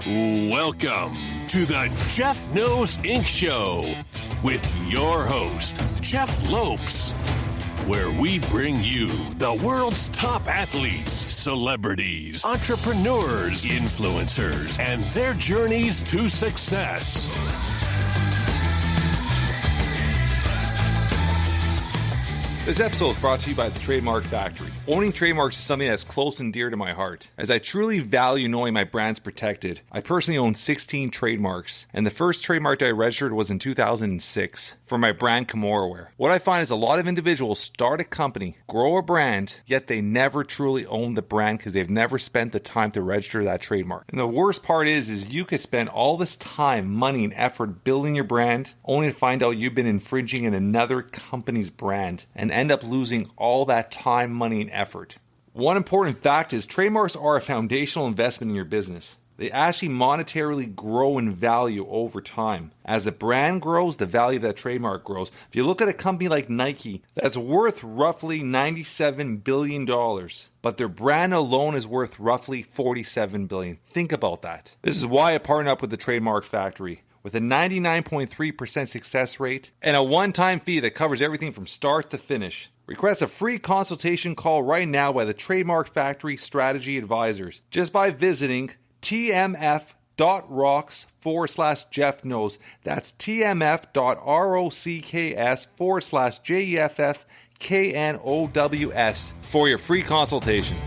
Welcome to the Jeff Knows Inc. Show with your host, Jeff Lopes, where we bring you the world's top athletes, celebrities, entrepreneurs, influencers, and their journeys to success. This episode is brought to you by the Trademark Factory. Owning trademarks is something that's close and dear to my heart. As I truly value knowing my brand's protected, I personally own 16 trademarks, and the first trademark I registered was in 2006 for my brand Kimoraware. What I find is a lot of individuals start a company, grow a brand, yet they never truly own the brand because they've never spent the time to register that trademark. And the worst part is you could spend all this time, money, and effort building your brand, only to find out you've been infringing in another company's brand and end up losing all that time, money, and effort. One important fact is trademarks are a foundational investment in your business. They actually monetarily grow in value over time. As the brand grows, the value of that trademark grows. If you look at a company like Nike, that's worth roughly $97 billion, but their brand alone is worth roughly $47 billion. Think about that. This is why I partner up with the Trademark Factory. With a 99.3% success rate and a one-time fee that covers everything from start to finish. Request a free consultation call right now by the Trademark Factory Strategy Advisors just by visiting tmf.rocks/Jeff Knows. That's tmf.rocks/JEFFKNOWS for your free consultation.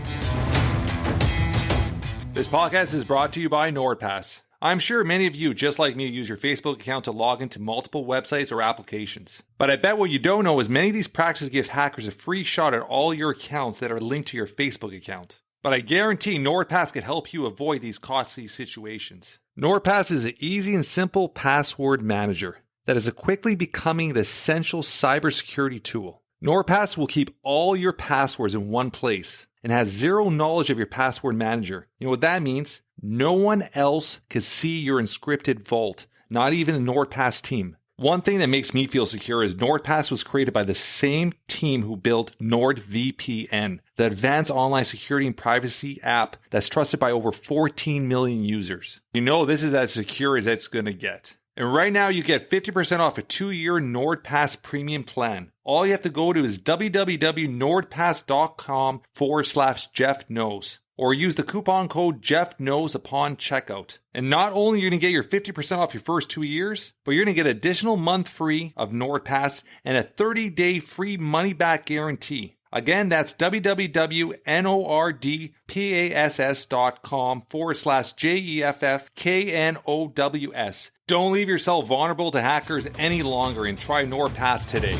This podcast is brought to you by NordPass. I'm sure many of you, just like me, use your Facebook account to log into multiple websites or applications. But I bet what you don't know is many of these practices give hackers a free shot at all your accounts that are linked to your Facebook account. But I guarantee NordPass can help you avoid these costly situations. NordPass is an easy and simple password manager that is quickly becoming the essential cybersecurity tool. NordPass will keep all your passwords in one place and has zero knowledge of your password manager. You know what that means? No one else can see your encrypted vault, not even the NordPass team. One thing that makes me feel secure is NordPass was created by the same team who built NordVPN, the advanced online security and privacy app that's trusted by over 14 million users. You know this is as secure as it's going to get. And right now you get 50% off a 2-year NordPass premium plan. All you have to go to is www.nordpass.com/Jeff Knows or use the coupon code Jeff Knows upon checkout. And not only are you going to get your 50% off your first 2 years, but you're going to get an additional month free of NordPass and a 30-day free money-back guarantee. Again, that's www.nordpass.com/JEFFKNOWS. Don't leave yourself vulnerable to hackers any longer and try NordPass today.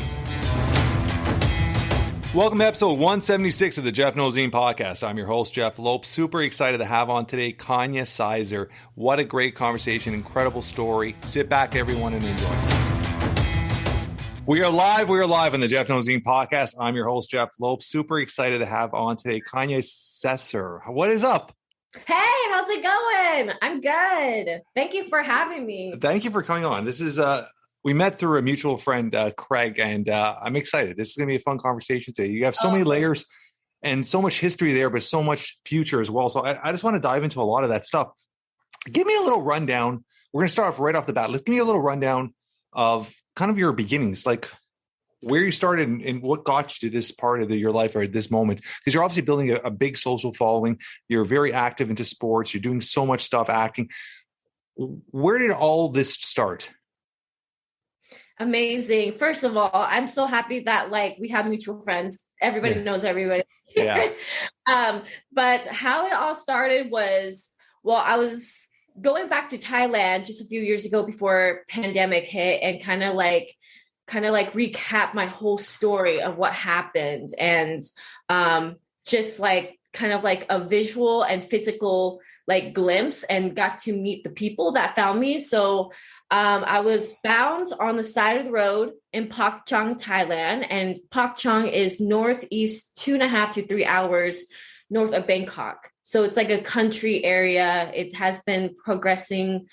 Welcome to episode 176 of the Jeff Knows Inc. podcast. I'm your host, Jeff Lopes. Super excited to have on today Kanya Sesser. What a great conversation, incredible story. Sit back, everyone, and enjoy. We are live on the Jeff Knows Inc. podcast. I'm your host, Jeff Lopes. Super excited to have on today Kanya Sesser. What is up? Hey, how's it going? I'm good. Thank you for having me. Thank you for coming on. This is we met through a mutual friend, Craig, and I'm excited. This is going to be a fun conversation today. You have so many layers and so much history there, but so much future as well. So I just want to dive into a lot of that stuff. Give me a little rundown. We're going to start off right off the bat. Let's give me a little rundown of kind of your beginnings, like where you started and what got you to this part of your life or at this moment, because you're obviously building a big social following. You're very active into sports. You're doing so much stuff, acting. Where did all this start? Amazing. First of all, I'm so happy that we have mutual friends. Everybody knows everybody. Yeah. But how it all started was, I was going back to Thailand just a few years ago before pandemic hit and kind of recap my whole story of what happened and just kind of a visual and physical glimpse and got to meet the people that found me. So I was found on the side of the road in Pak Chong, Thailand, and Pak Chong is northeast 2.5 to 3 hours north of Bangkok. So it's like a country area. It has been progressing,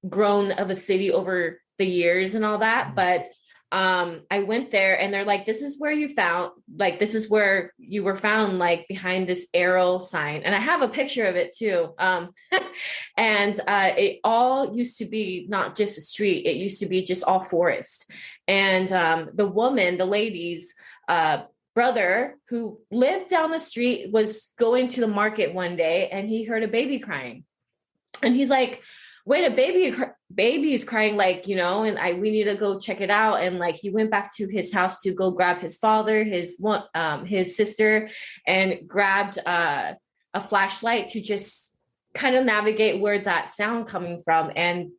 grown of a city over the years and all that. But I went there and they're like, this is where you were found, like behind this arrow sign. And I have a picture of it too. And it all used to be not just a street. It used to be just all forest. And the lady's brother who lived down the street was going to the market one day and he heard a baby crying. And he's like, wait, baby is crying, like, and we need to go check it out. And like, he went back to his house to go grab his father, his sister, and grabbed a flashlight to just kind of navigate where that sound coming from. And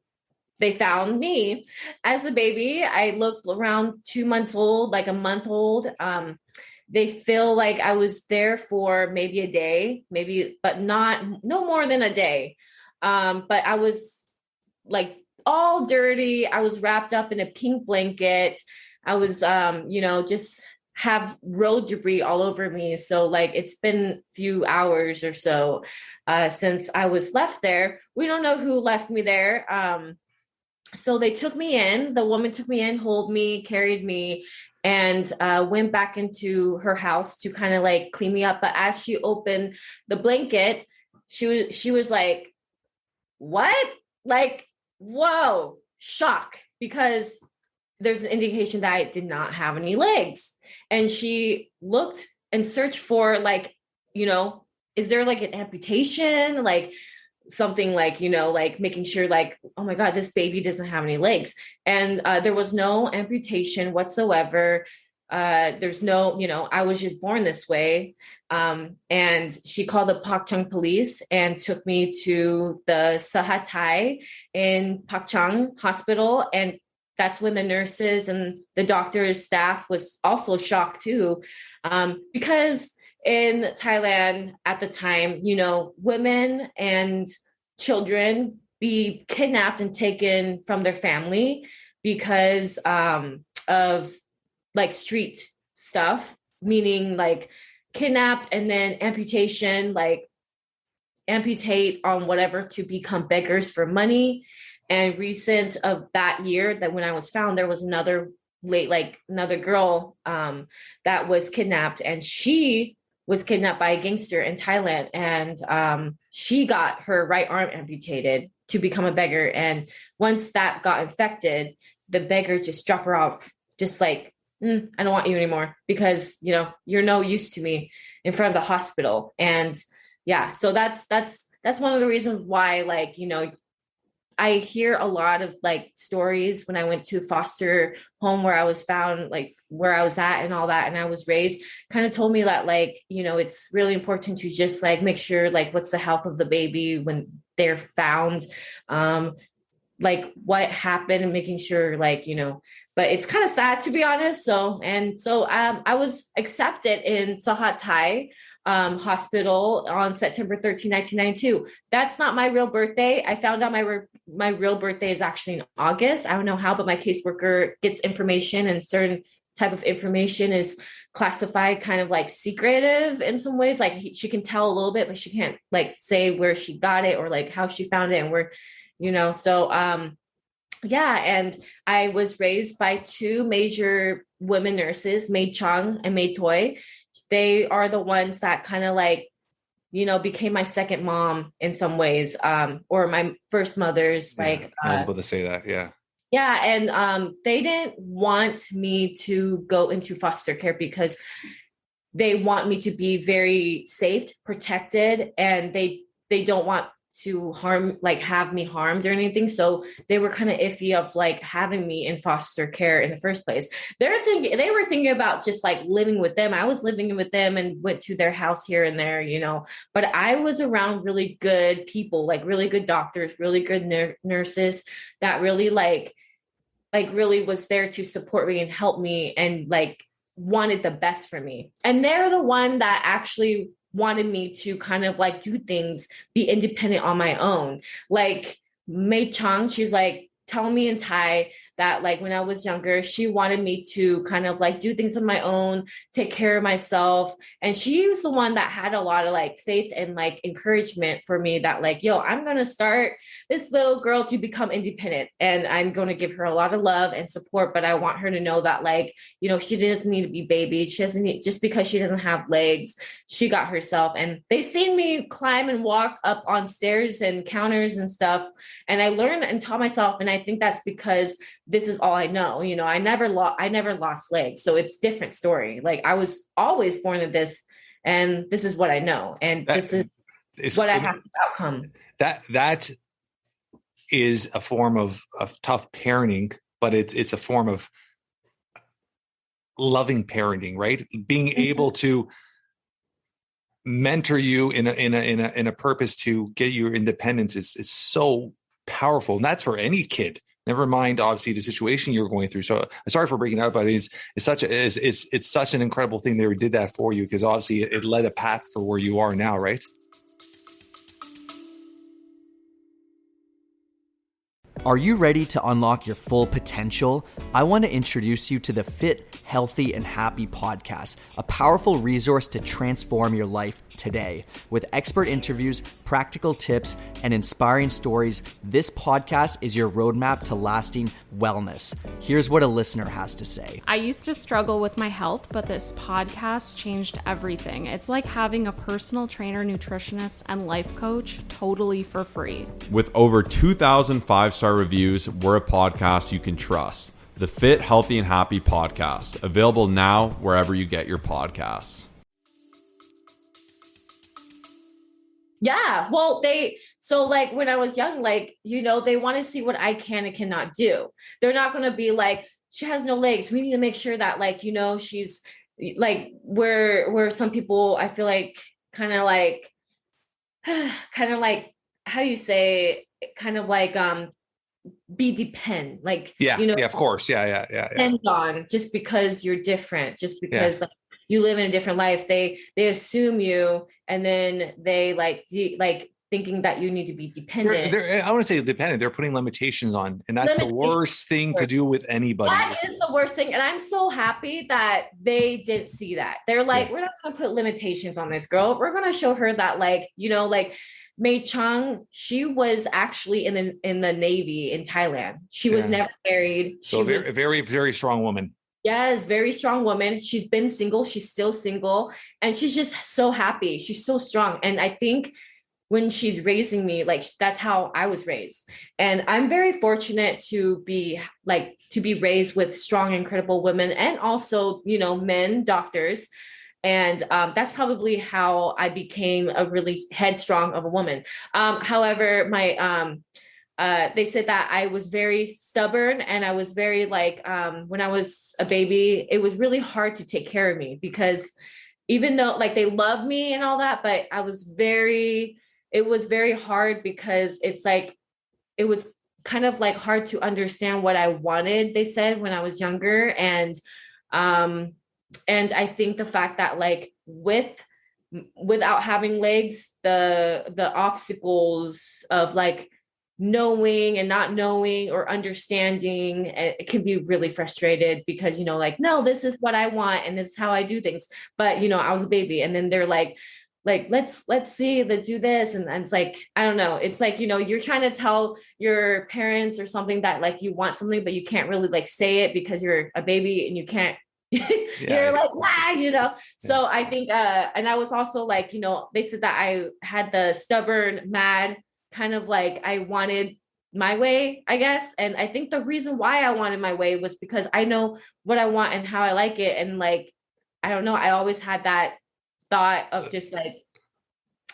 they found me as a baby. I looked around 2 months old, like a month old. They feel like I was there for maybe a day, but no more than a day. But I was like all dirty. I was wrapped up in a pink blanket. I was, just have road debris all over me. So like, it's been a few hours or so, since I was left there. We don't know who left me there. So they took me in, the woman took me in, hold me, carried me, and went back into her house to kind of like clean me up. But as she opened the blanket, she was like, what? Like, whoa, shock, because there's an indication that I did not have any legs. And she looked and searched for like, is there like an amputation? Like something like, like making sure like, oh my God, this baby doesn't have any legs. And there was no amputation whatsoever. There's no, I was just born this way. And she called the Pak Chang police and took me to the Sahat Thai in Pak Chang hospital. And that's when the nurses and the doctor's staff was also shocked too. Because in Thailand at the time, women and children be kidnapped and taken from their family because of like street stuff, meaning like kidnapped and then amputation, like amputate on whatever to become beggars for money. And recent of that year, that when I was found, there was another girl that was kidnapped, and she was kidnapped by a gangster in Thailand, and she got her right arm amputated to become a beggar. And once that got infected, the beggar just dropped her off, just like, I don't want you anymore because, you're no use to me in front of the hospital. And yeah, so that's one of the reasons why, like, I hear a lot of like stories when I went to foster home where I was found, like where I was at and all that, and I was raised, kind of told me that like, it's really important to just like make sure like what's the health of the baby when they're found, like what happened, and making sure like, but it's kind of sad, to be honest. So I was accepted in Sahat Thai hospital on September 13, 1992. That's not my real birthday. I found out my real birthday is actually in August. I don't know how, but my caseworker gets information, and certain type of information is classified kind of like secretive in some ways. Like she can tell a little bit, but she can't like say where she got it or like how she found it and where, so yeah. And I was raised by two major women nurses, Maid Chung and Maid Toy. They are the ones that kind of like, became my second mom in some ways, or my first mother's. Yeah, like, I was about to say that. Yeah. Yeah. And they didn't want me to go into foster care because they want me to be very safe, protected, and they don't want to have me harmed or anything. So they were kind of iffy of like having me in foster care in the first place. They were thinking about just like living with them. I was living with them and went to their house here and there, but I was around really good people, like really good doctors, really good nurses that really like really was there to support me and help me and like wanted the best for me. And they're the one that actually wanted me to kind of like do things, be independent on my own. Like Mei Chang, she's like, tell me in Thai that like when I was younger, she wanted me to kind of like do things on my own, take care of myself. And she was the one that had a lot of like faith and like encouragement for me that like, yo, I'm going to start this little girl to become independent, and I'm going to give her a lot of love and support. But I want her to know that like, you know, she doesn't need to be baby. She doesn't need, just because she doesn't have legs, she got herself. And they've seen me climb and walk up on stairs and counters and stuff. And I learned and taught myself. And I think that's because this is all I know. You know, I never lost legs. So it's a different story. Like I was always born with this, and this is what I know. And this is what I have to outcome. That is a form of tough parenting, but it's a form of loving parenting, right? Being able to mentor you in a purpose to get your independence is so powerful. And that's for any kid. Never mind, obviously, the situation you're going through. So sorry for breaking out, but it's such an incredible thing they did that for you, because obviously it led a path for where you are now, right? Are you ready to unlock your full potential? I want to introduce you to the Fit, Healthy, and Happy podcast, a powerful resource to transform your life today. With expert interviews, practical tips, and inspiring stories, this podcast is your roadmap to lasting wellness. Here's what a listener has to say. I used to struggle with my health, but this podcast changed everything. It's like having a personal trainer, nutritionist, and life coach totally for free. With over 2,000 five-star reviews, we're a podcast you can trust. The Fit, Healthy, and Happy podcast, available now wherever you get your podcasts. Yeah. Well, so like when I was young, like, you know, they want to see what I can and cannot do. They're not going to be like, she has no legs. We need to make sure that like, you know, she's like where some people, I feel like kind of like, how do you say, kind of like, be depend, like, yeah, you know, yeah, of course. Yeah. Depend on just because you're different, just because like you live in a different life, they assume you, and then they like thinking that you need to be dependent. I want to say dependent. They're putting limitations on, and that's the worst thing to do with anybody. That is the worst thing. And I'm so happy that they didn't see that. They're like, we're not going to put limitations on this girl. We're going to show her that, like, you know, like Mei Chang, she was actually in the Navy in Thailand. She was never married. So very, very, very strong woman. Yes, very strong woman. She's been single. She's still single. And she's just so happy. She's so strong. And I think when she's raising me, like that's how I was raised. And I'm very fortunate to be raised with strong, incredible women, and also, you know, men, doctors. And that's probably how I became a really headstrong of a woman. However, they said that I was very stubborn, and I was very like, when I was a baby, it was really hard to take care of me, because even though like they loved me and all that, but it was very hard, because it's like, it was kind of like hard to understand what I wanted, they said, when I was younger. And I think the fact that like without having legs, the obstacles of like knowing and not knowing or understanding, it can be really frustrated, because, you know, like, no, this is what I want and this is how I do things. But, you know, I was a baby, and then they're like, let's see, let's do this. And it's like, I don't know. It's like, you know, you're trying to tell your parents or something that like you want something, but you can't really like say it because you're a baby and you can't, you're like, why, you know? So I think, and I was also like, you know, they said that I had the stubborn, mad kind of like, I wanted my way, I guess. And I think the reason why I wanted my way was because I know what I want and how I like it. And like, I don't know, I always had that thought of just like,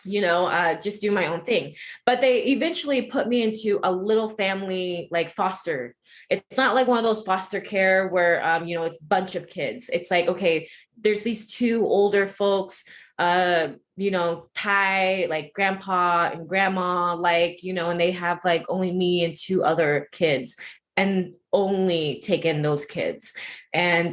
you know, just do my own thing. But they eventually put me into a little family, like foster. It's not like one of those foster care where, you know, it's a bunch of kids. It's like, okay, there's these two older folks, you know, Thai, like grandpa and grandma, like, you know, and they have like only me and two other kids, and only take in those kids. And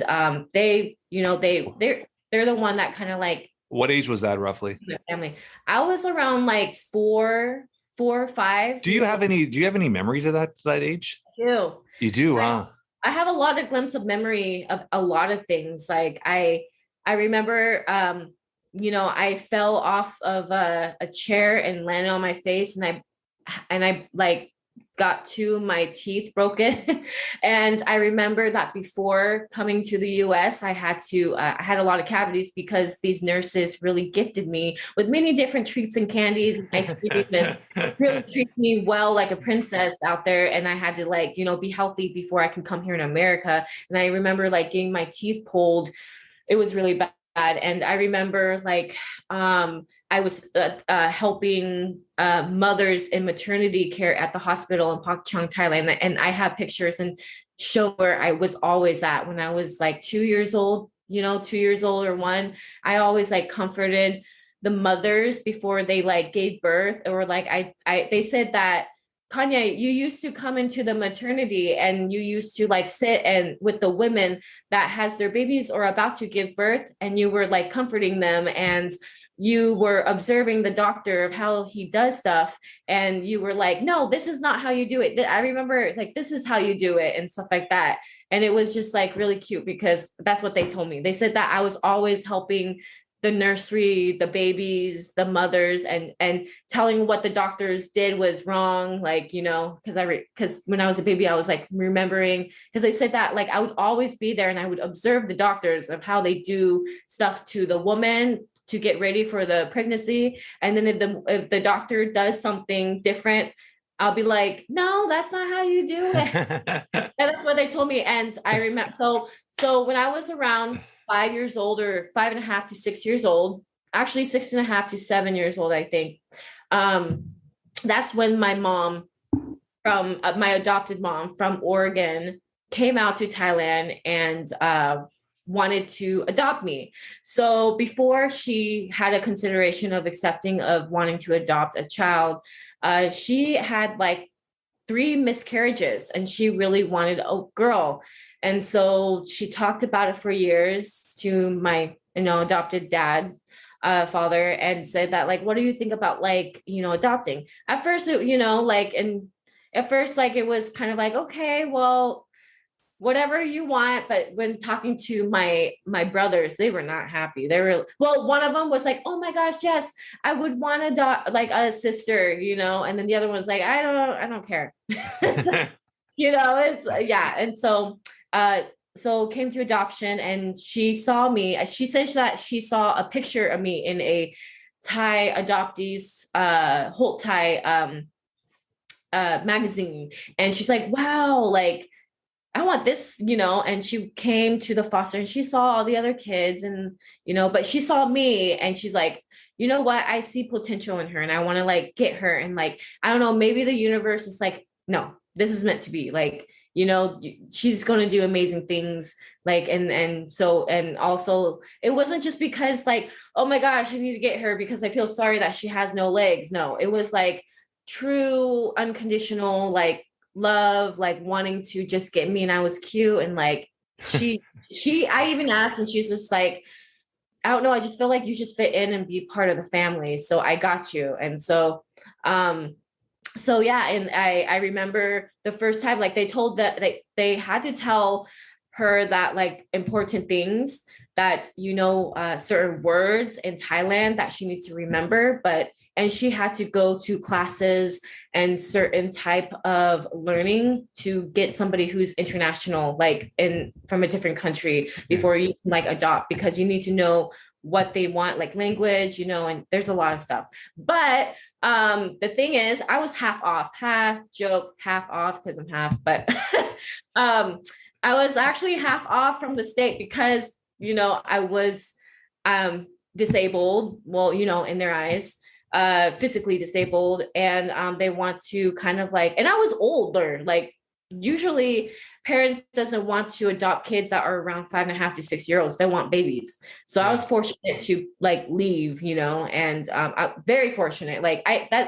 they, you know, they're the one that kind of like. What age was that roughly? Family. I was around like four or five. Do you have any memories of that age? I do. You do, huh? I have a lot of glimpse of memory of a lot of things. Like I remember, I fell off of a chair and landed on my face, and I like got two of my teeth broken. And I remember that before coming to the US, I had a lot of cavities because these nurses really gifted me with many different treats and candies and ice cream and really treat me well like a princess out there. And I had to like, be healthy before I can come here in America. And I remember like getting my teeth pulled. It was really bad. And I remember like, I was helping mothers in maternity care at the hospital in Pak Chong, Thailand. And I have pictures and show where I was always at when I was like 2 years old, 2 years old or one. I always like comforted the mothers before they like gave birth, or like they said that, Kanya, you used to come into the maternity and you used to like sit and with the women that has their babies or about to give birth, and you were like comforting them, and you were observing the doctor of how he does stuff, and you were like, no, this is not how you do it. I remember like, this is how you do it and stuff like that. And it was just like really cute because that's what they told me. They said that I was always helping the nursery, the babies, the mothers, and telling what the doctors did was wrong. Like, because when I was a baby, I was like remembering, because they said that like I would always be there and I would observe the doctors of how they do stuff to the woman to get ready for the pregnancy. And then if the doctor does something different, I'll be like, no, that's not how you do it. And that's what they told me. And I remember, so when I was around 5 years old, or 5.5 to 6 years old, actually 6.5 to 7 years old, I think. That's when my mom from my adopted mom from Oregon came out to Thailand and wanted to adopt me. So before she had a consideration of accepting of wanting to adopt a child, she had like 3 miscarriages and she really wanted a girl. And so she talked about it for years to my, adopted father, and said that, like, what do you think about like, adopting? At first, it was kind of like, okay, well, whatever you want. But when talking to my brothers, they were not happy. They were, well, one of them was like, oh my gosh, yes, I would want to adopt like a sister, and then the other one was like, I don't care. It's yeah. And so came to adoption, and she saw me. She said that she saw a picture of me in a Thai adoptees Holt Thai magazine, and she's like, wow, like I want this, and she came to the foster and she saw all the other kids, and but she saw me and she's like, you know what, I see potential in her and I want to like get her, and like, I don't know, maybe the universe is like, no, this is meant to be, like, she's going to do amazing things. Like, and also it wasn't just because like, oh my gosh, I need to get her because I feel sorry that she has no legs. No, it was like true unconditional, like love, like wanting to just get me. And I was cute. And like, I even asked, and she's just like, I don't know, I just feel like you just fit in and be part of the family. So I got you. And so yeah, and I remember the first time, like they told that they had to tell her that like important things that, certain words in Thailand that she needs to remember, and she had to go to classes and certain type of learning to get somebody who's international, like from a different country, before you can like adopt, because you need to know what they want, like language, and there's a lot of stuff. But the thing is, I was half off, half joke, half off because I'm half, but I was actually half off from the state because, I was disabled, well, in their eyes, physically disabled. And they want to kind of like, and I was older, like usually parents doesn't want to adopt kids that are around 5.5 to 6 year olds. They want babies. So I was fortunate to like leave, and I'm very fortunate. Like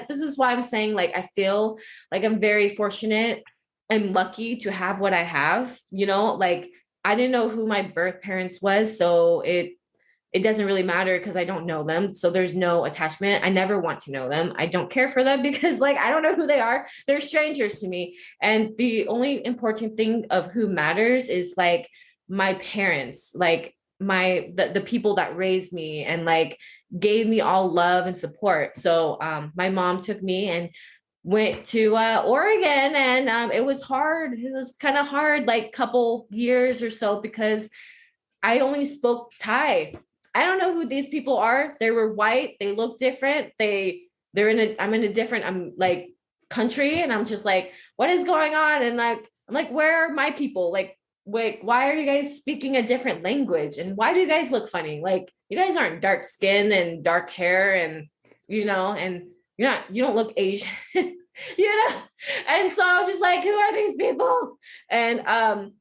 this is why I'm saying, like, I feel like I'm very fortunate and lucky to have what I have, like I didn't know who my birth parents was. So it doesn't really matter because I don't know them. So there's no attachment. I never want to know them. I don't care for them because like, I don't know who they are. They're strangers to me. And the only important thing of who matters is like my parents, like the people that raised me and like gave me all love and support. So my mom took me and went to Oregon, and it was hard. It was kind of hard, like couple years or so, because I only spoke Thai. I don't know who these people are. They were white. They look different. I'm in a different like country, and I'm just like, what is going on? And like, I'm like, where are my people? Like, wait, why are you guys speaking a different language? And why do you guys look funny? Like, you guys aren't dark skin and dark hair, and and you don't look Asian, And so I was just like, who are these people? And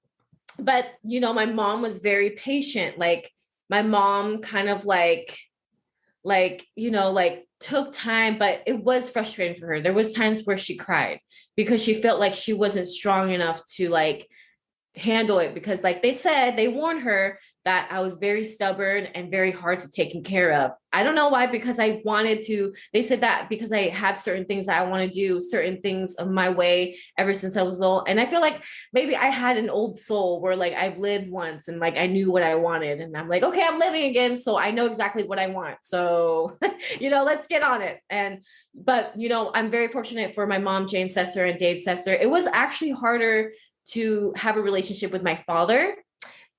but my mom was very patient. Like my mom kind of like took time, but it was frustrating for her. There was times where she cried because she felt like she wasn't strong enough to like handle it, because like they warned her that I was very stubborn and very hard to take care of. I don't know why, because they said that because I have certain things that I want to do, certain things of my way ever since I was little. And I feel like maybe I had an old soul where like I've lived once and like I knew what I wanted, and I'm like, okay, I'm living again, so I know exactly what I want. So, let's get on it. But I'm very fortunate for my mom, Jane Sesser, and Dave Sesser. It was actually harder to have a relationship with my father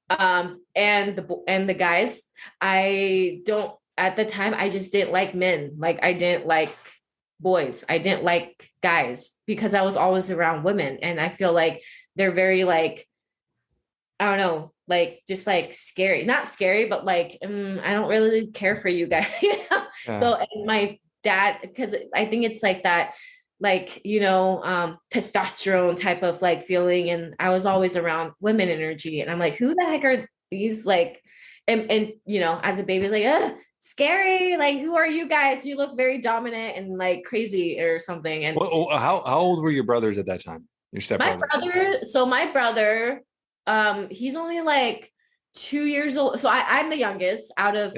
and the guys. At the time, I just didn't like men. Like I didn't like boys. I didn't like guys because I was always around women. And I feel like they're very like, I don't know, like just like scary, not scary, but like, I don't really care for you guys. Yeah. So and my dad, because I think it's like that, like, testosterone type of like feeling. And I was always around women energy. And I'm like, who the heck are these? Like, and as a baby, like, scary. Like, who are you guys? You look very dominant and like crazy or something. And how old were your brothers at that time? Your stepbrothers? My brother, he's only like 2 years old. So I'm the youngest out of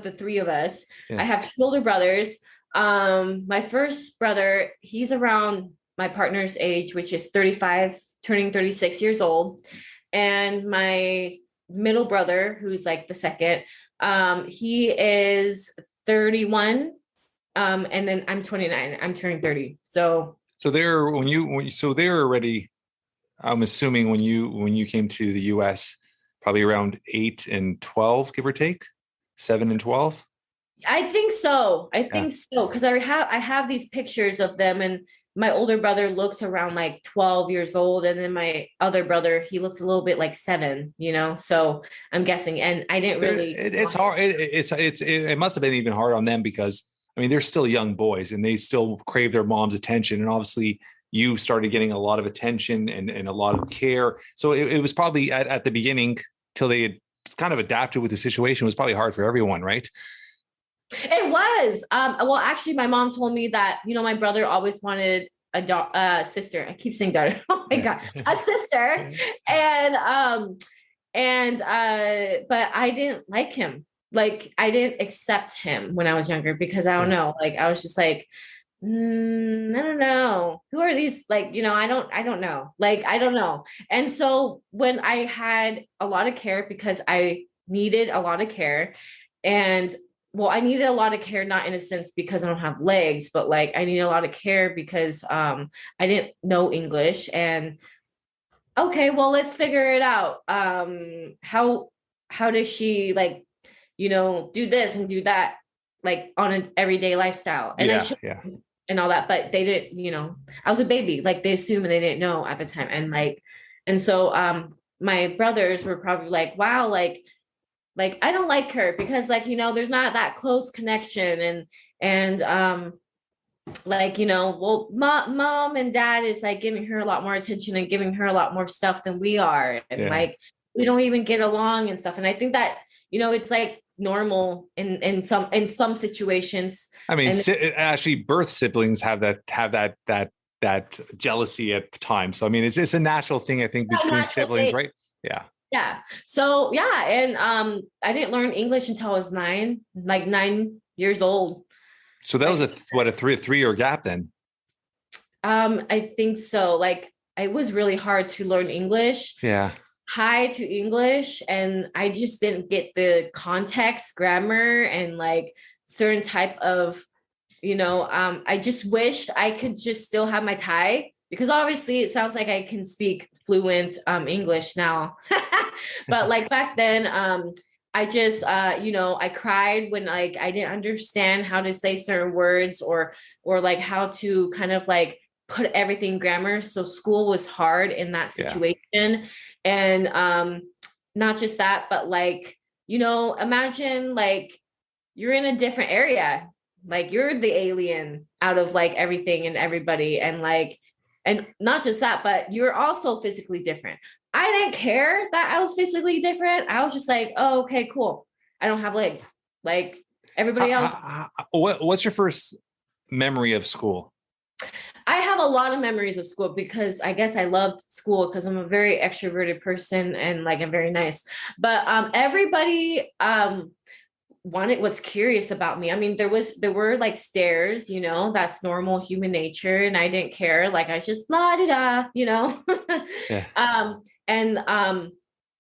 the three of us. Yeah. I have two older brothers. My first brother, he's around my partner's age, which is 35, turning 36 years old. And my middle brother, who's like the second, he is 31. And then I'm 29, I'm turning 30. So they're already, I'm assuming when you came to the US, probably around 8 and 12, give or take, 7 and 12. I think so. Because I have these pictures of them, and my older brother looks around like 12 years old, and then my other brother, he looks a little bit like 7, so I'm guessing. And I didn't really, it's hard. It must have been even hard on them because they're still young boys and they still crave their mom's attention. And obviously you started getting a lot of attention and a lot of care. So it was probably at the beginning, till they had kind of adapted with the situation, was probably hard for everyone, right? It was. Well, actually, my mom told me that, my brother always wanted a sister. I keep saying daughter. Oh my God, a sister. But I didn't like him. Like, I didn't accept him when I was younger because I don't know. Like, I was just like, I don't know. Who are these? Like, I don't know. Like, I don't know. And so when I had a lot of care, because I needed a lot of care, and I needed a lot of care, not in a sense because I don't have legs, but like I needed a lot of care because I didn't know English. And okay, well, let's figure it out. How does she like, do this and do that, like on an everyday lifestyle? And and all that, but they didn't, I was a baby, like they assumed and they didn't know at the time. And so my brothers were probably like, wow, like I don't like her because like, there's not that close connection. And mom and dad is like giving her a lot more attention and giving her a lot more stuff than we are. And like, we don't even get along and stuff. And I think that, it's like normal in some situations. Actually birth siblings have that jealousy at times. So, it's a natural thing, I think, between siblings, right? Yeah. Yeah. So yeah. And I didn't learn English until I was 9 years old. So that was a 3-year gap then. I think so. Like it was really hard to learn English. Yeah. High to English, and I just didn't get the context, grammar, and like certain type of, I just wished I could just still have my Thai, because obviously it sounds like I can speak fluent English now. But like back then, I just I cried when like I didn't understand how to say certain words, or like how to kind of like put everything grammar. So school was hard in that situation. Yeah. And not just that, but like, imagine like you're in a different area, like you're the alien out of like everything and everybody, and like, and not just that, but you're also physically different. I didn't care that I was physically different. I was just like, oh, okay, cool. I don't have legs like everybody else. What's your first memory of school? I have a lot of memories of school, because I guess I loved school because I'm a very extroverted person and like I'm very nice. But everybody was curious about me. I mean, there were like stares, that's normal human nature, and I didn't care. Like I just la di da, Yeah. And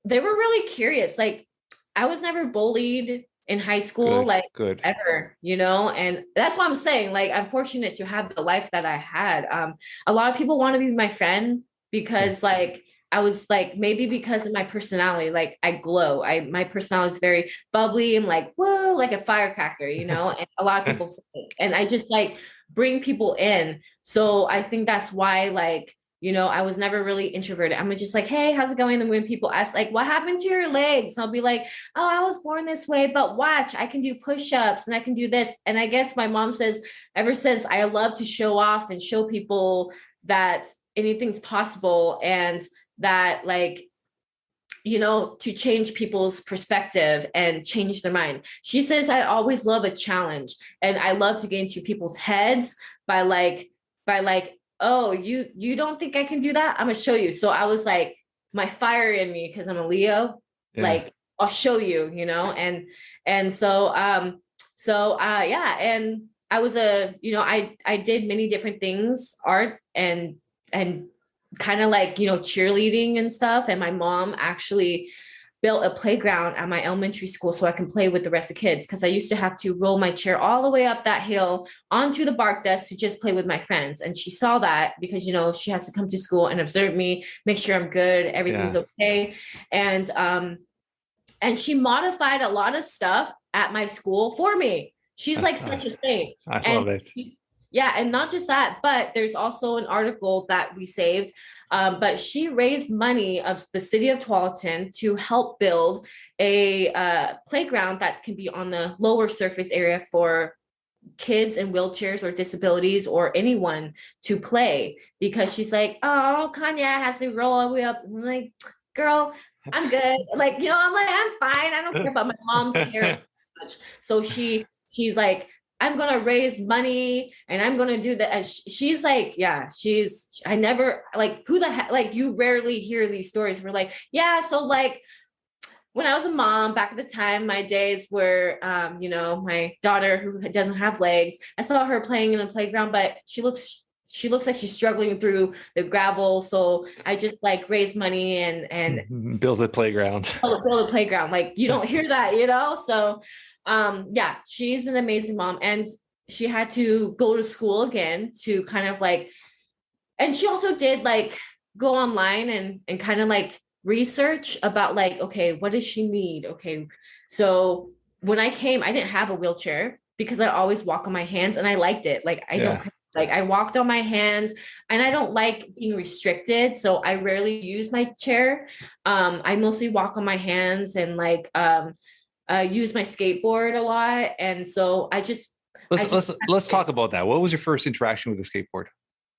they were really curious. Like I was never bullied in high school, ever, and that's what I'm saying. Like, I'm fortunate to have the life that I had. A lot of people want to be my friend because like, I was like, maybe because of my personality, like I glow. My personality is very bubbly and like, whoa, like a firecracker, and a lot of people say it. And I just like bring people in. So I think that's why, like, I was never really introverted. I'm just like, hey, how's it going? And when people ask like, what happened to your legs? I'll be like, oh, I was born this way, but watch, I can do push-ups and I can do this. And I guess my mom says ever since, I love to show off and show people that anything's possible, and that like, to change people's perspective and change their mind. She says, I always love a challenge, and I love to get into people's heads by like, oh, you don't think I can do that? I'm gonna show you. So I was like, my fire in me, because I'm a Leo, like I'll show you, and so yeah. And I was I did many different things, art and kind of like, cheerleading and stuff. And my mom actually built a playground at my elementary school so I can play with the rest of kids. Cause I used to have to roll my chair all the way up that hill onto the bark desk to just play with my friends. And she saw that because, she has to come to school and observe me, make sure I'm good, everything's okay. And she modified a lot of stuff at my school for me. She's like such a saint. I love it. Yeah. And not just that, but there's also an article that we saved. But she raised money of the city of Tualatin to help build a playground that can be on the lower surface area for kids in wheelchairs or disabilities or anyone to play, because she's like, oh, Kanya has to roll all the way up. I'm like, girl, I'm good. Like, I'm like, I'm fine. I don't care about my mom cares much. So she's like, I'm going to raise money and I'm going to do that. And she's like, yeah, I never like, who the heck, like you rarely hear these stories. We're like, yeah. So like when I was a mom back at the time, my days were, my daughter who doesn't have legs, I saw her playing in the playground, but she looks like she's struggling through the gravel. So I just like raise money and build a playground. Build a playground. Like you don't hear that, So yeah, she's an amazing mom, and she had to go to school again to kind of like, and she also did like go online and kind of like research about like, okay, what does she need? Okay. So when I came, I didn't have a wheelchair because I always walk on my hands and I liked it. Like I don't like, I walked on my hands and I don't like being restricted. So I rarely use my chair. I mostly walk on my hands and like, use my skateboard a lot. And so let's talk about that. What was your first interaction with the skateboard?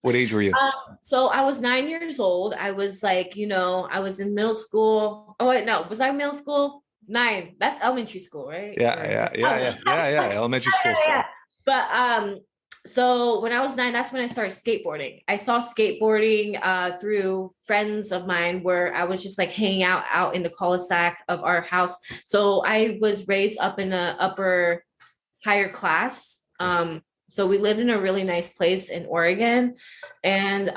What age were you? So I was 9 years old. I was like, I was in middle school. Oh wait, no, was I middle school? 9. That's elementary school, right? Yeah. Elementary school. Yeah. But So when I was 9, that's when I started skateboarding. I saw skateboarding through friends of mine where I was just like hanging out in the cul-de-sac of our house. So I was raised up in a upper higher class. So we lived in a really nice place in Oregon. And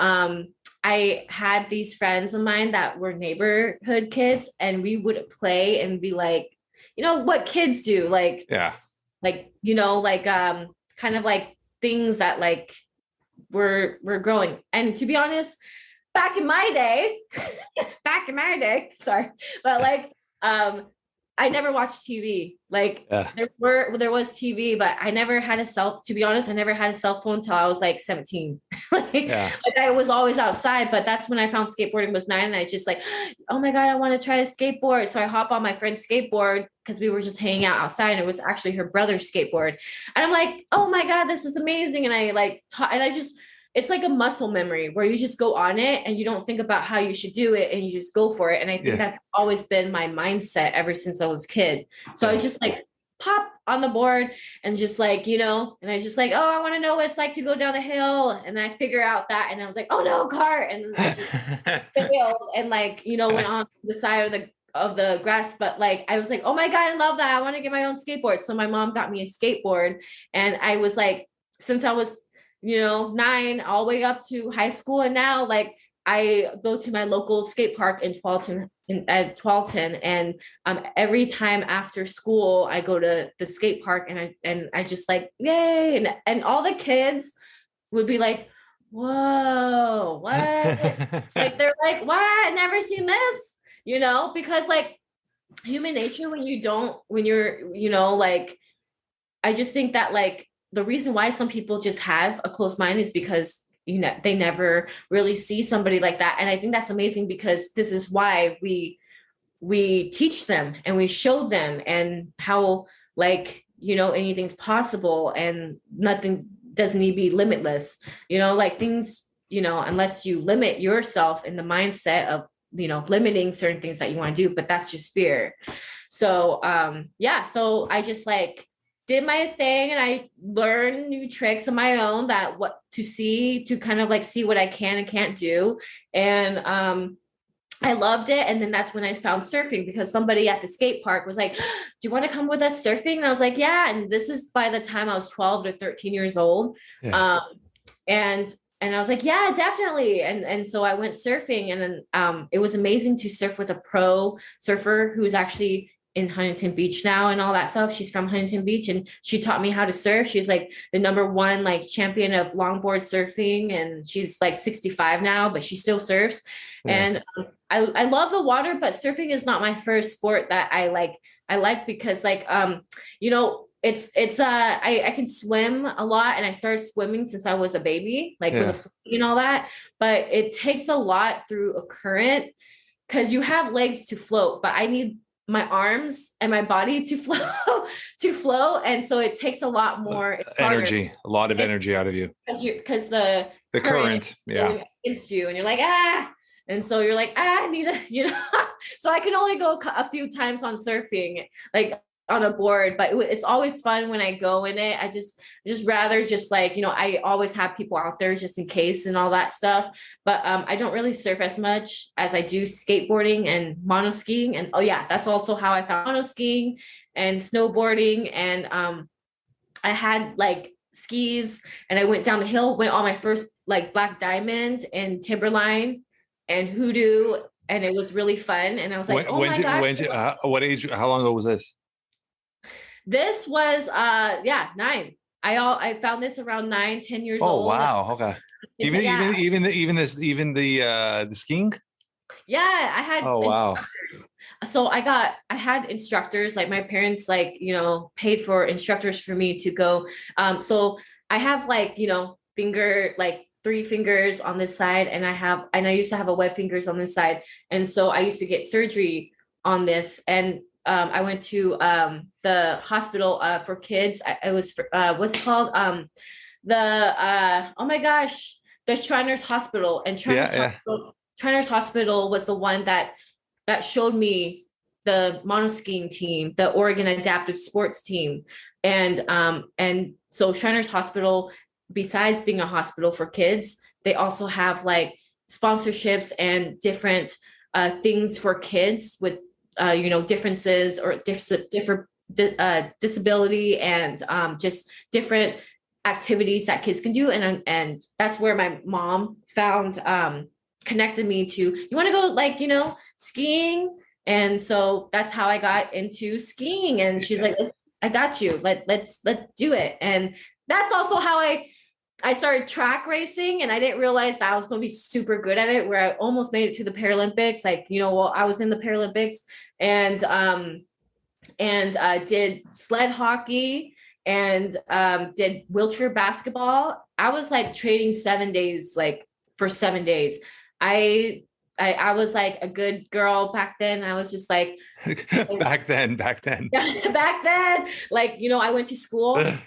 I had these friends of mine that were neighborhood kids, and we would play and be like, what kids do, like, kind of like things that like we're growing. And to be honest, back in my day, sorry, but like I never watched TV. Like there was TV, but I never had to be honest, I never had a cell phone until I was like 17. Like I was always outside, but that's when I found skateboarding was 9. And I just like, oh my God, I want to try to skateboard. So I hop on my friend's skateboard because we were just hanging out outside. And it was actually her brother's skateboard. And I'm like, oh my God, this is amazing. And I like, it's like a muscle memory where you just go on it and you don't think about how you should do it and you just go for it. And I think that's always been my mindset ever since I was a kid. So I was just like pop on the board and just like, and I was just like, oh, I want to know what it's like to go down the hill. And I figure out that, and I was like, oh no, car. And I just failed and like, went on the side of the grass. But like, I was like, oh my God, I love that. I want to get my own skateboard. So my mom got me a skateboard, and I was like, since I was 9 all the way up to high school. And now like I go to my local skate park in Tualatin, and every time after school I go to the skate park, and I just like, yay. And all the kids would be like, whoa, what? Like they're like, what? Never seen this, because like human nature, when you're like, I just think that like the reason why some people just have a closed mind is because they never really see somebody like that. And I think that's amazing, because this is why we teach them and we show them and how like anything's possible and nothing doesn't need to be limitless, like things, unless you limit yourself in the mindset of limiting certain things that you want to do, but that's just fear. So so I just like did my thing, and I learned new tricks of my own to kind of like see what I can and can't do. And I loved it. And then that's when I found surfing, because somebody at the skate park was like, do you want to come with us surfing? And I was like, yeah. And this is by the time I was 12 to 13 years old. Yeah. And I was like, yeah, definitely. And so I went surfing, and then it was amazing to surf with a pro surfer who's actually in Huntington Beach now and all that stuff. She's from Huntington Beach, and she taught me how to surf. She's like the #1 like champion of longboard surfing, and she's like 65 now, but she still surfs. Yeah. And I love the water, but surfing is not my first sport that I like because like it's I can swim a lot, and I started swimming since I was a baby, like with a floaty and all that. But it takes a lot through a current, because you have legs to float, but I need my arms and my body to flow, and so it takes a lot more energy, a lot of energy out of you, because the current against you, and you're like and so you're like I need to so I can only go a few times on surfing, like on a board, but it's always fun when I go in it. I just rather just like I always have people out there just in case and all that stuff, but I don't really surf as much as I do skateboarding and mono skiing. And that's also how I found mono skiing and snowboarding. And I had like skis, and I went down the hill, went on my first like Black Diamond and Timberline and Hoodoo, and it was really fun. And I was like, what age, how long ago was this? This was 9. I found this around 9-10 years old. Oh wow, okay. Even the skiing? Yeah, I had instructors. So I had instructors, like my parents paid for instructors for me to go. So I have like, finger, like 3 fingers on this side, and I used to have a web fingers on this side. And so I used to get surgery on this, and I went to the hospital for kids. It was what's it called? The Shriners Hospital. And Shriners Hospital was the one that showed me the monoskiing team, the Oregon Adaptive Sports team. And so Shriners Hospital besides being a hospital for kids, they also have like sponsorships and different things for kids with differences or different disability and just different activities that kids can do. And that's where my mom found connected me to, you want to go like, skiing. And so that's how I got into skiing. And she's like, I got you. Let's do it. And that's also how I started track racing, and I didn't realize that I was going to be super good at it, where I almost made it to the Paralympics. Like, I was in the Paralympics and did sled hockey and did wheelchair basketball. I was like training 7 days, like for 7 days. I was like a good girl back then. I was just like back then. Back then, like, I went to school. And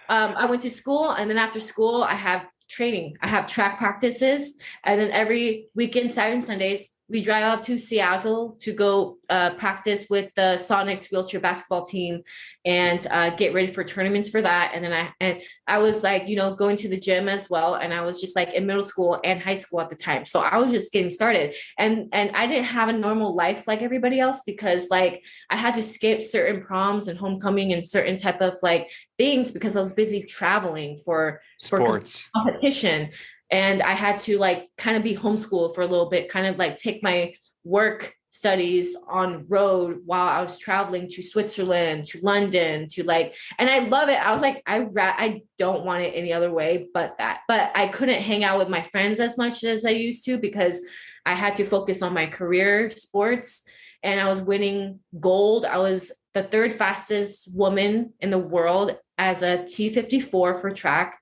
then after school, I have training. I have track practices. And then every weekend, Saturday and Sundays, we drive up to Seattle to go practice with the Sonics wheelchair basketball team and get ready for tournaments for that. And then I was like, going to the gym as well. And I was just like in middle school and high school at the time. So I was just getting started. And I didn't have a normal life like everybody else, because like I had to skip certain proms and homecoming and certain type of like things because I was busy traveling for sports competition. And I had to like kind of be homeschooled for a little bit, kind of like take my work studies on road while I was traveling to Switzerland, to London, and I love it. I was like, I don't want it any other way but that. But I couldn't hang out with my friends as much as I used to because I had to focus on my career sports, and I was winning gold. I was the third fastest woman in the world as a T54 for track.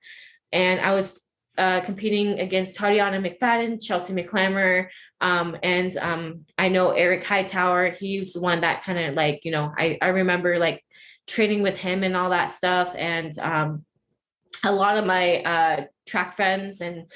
And I was competing against Tatiana McFadden, Chelsea McClammer, and I know Eric Hightower. He was the one that kind of like, I remember like training with him and all that stuff. And a lot of my track friends and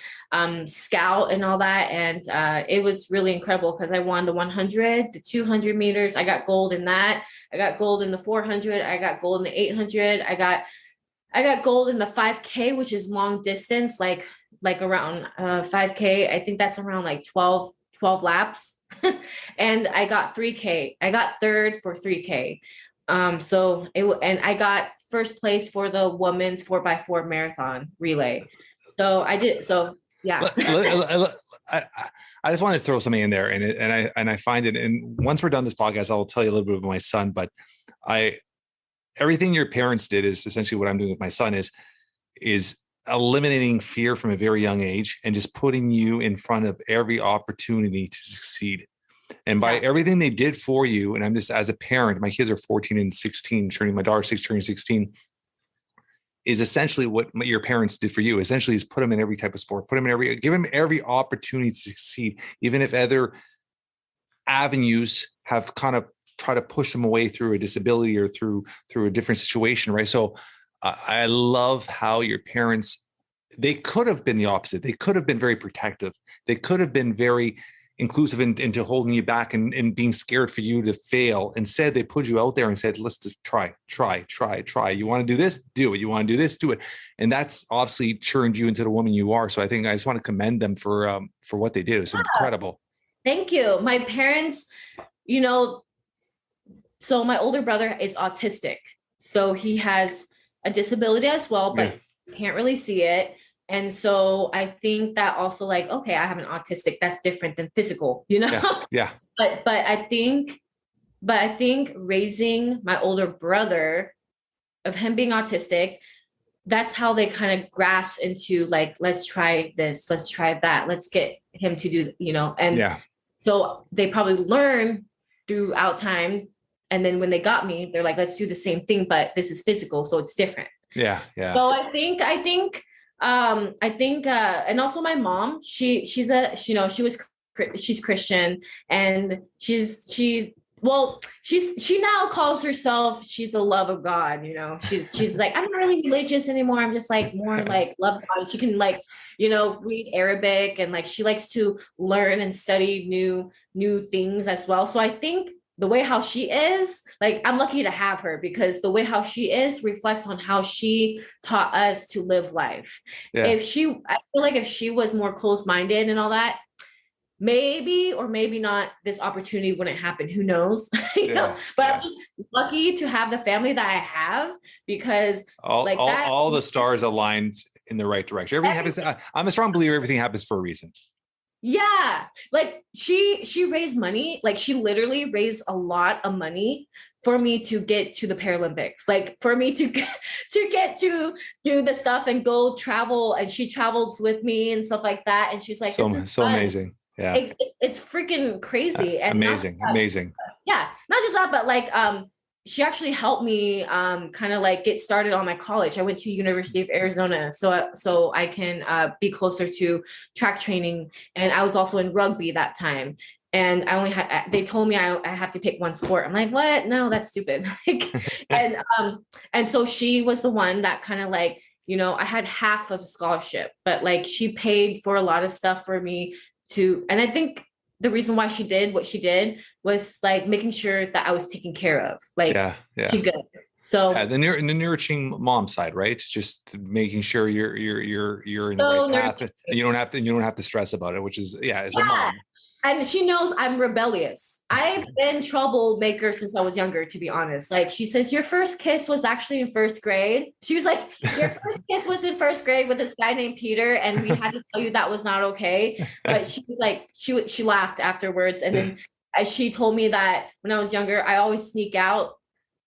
scout and all that. And it was really incredible because I won the 100, the 200 meters. I got gold in that. I got gold in the 400. I got gold in the 800. I got gold in the 5K, which is long distance, like around 5K. I think that's around like 12 laps. And I got 3K. I got third for 3K. And I got first place for the women's 4x4 marathon relay. So I did. So yeah. I just want to throw something in there, and I find it. And once we're done this podcast, I will tell you a little bit about my son. But everything your parents did is essentially what I'm doing with my son is eliminating fear from a very young age and just putting you in front of every opportunity to succeed. And by everything they did for you, and I'm just, as a parent, my kids are 14 and 16, my daughter's turning 16, is essentially what your parents did for you. Essentially is put them in every type of sport, give them every opportunity to succeed, even if other avenues have kind of try to push them away through a disability or through a different situation, right? So I love how your parents, they could have been the opposite. They could have been very protective. They could have been very inclusive into holding you back and being scared for you to fail. Instead, they put you out there and said, let's just try. You want to do this? Do it. You want to do this? Do it. And that's obviously churned you into the woman you are. So I think I just want to commend them for what they did. It's incredible. Thank you. My parents, so my older brother is autistic. So he has a disability as well, but can't really see it. And so I think that also like, okay, I have an autistic, that's different than physical, Yeah. But I think raising my older brother, of him being autistic, that's how they kind of grasp into like, let's try this, let's try that, let's get him to do, and so they probably learn throughout time. And then when they got me, they're like, let's do the same thing, but this is physical, so it's different. Yeah. So I think, and also my mom, she's Christian, and she now calls herself, she's the love of God. She's like, I'm not really religious anymore. I'm just like more like love God. She can like, read Arabic, and like she likes to learn and study new things as well. So I think the way how she is, like I'm lucky to have her because the way how she is reflects on how she taught us to live life. Yeah. I feel like if she was more closed-minded and all that, maybe or maybe not, this opportunity wouldn't happen. Who knows? You know, but I'm just lucky to have the family that I have because all the stars aligned in the right direction. Everything happens. I'm a strong believer everything happens for a reason. Yeah. Like she raised money. Like she literally raised a lot of money for me to get to the Paralympics, like for me to get to do the stuff and go travel. And she travels with me and stuff like that. And she's like, so amazing. Yeah. It's freaking crazy. And amazing. Yeah. Not just that, but like, she actually helped me kind of like get started on my college. I went to University of Arizona so I can be closer to track training. And I was also in rugby that time. And I only they told me I have to pick one sport. I'm like, what? No, that's stupid. And so she was the one that kind of like, you know, I had half of a scholarship, but like she paid for a lot of stuff for me and I think the reason why she did what she did was like making sure that I was taken care of. Like, she good. So the nurturing mom side, right? Just making sure you're in the right path, and you don't have to stress about it, which is as a mom. And she knows I'm rebellious. I've been troublemaker since I was younger, to be honest. Like she says, your first kiss was actually in first grade. She was like, your first kiss was in first grade with this guy named Peter. And we had to tell you that was not okay. But she was like, she laughed afterwards. And then she told me that when I was younger, I always sneak out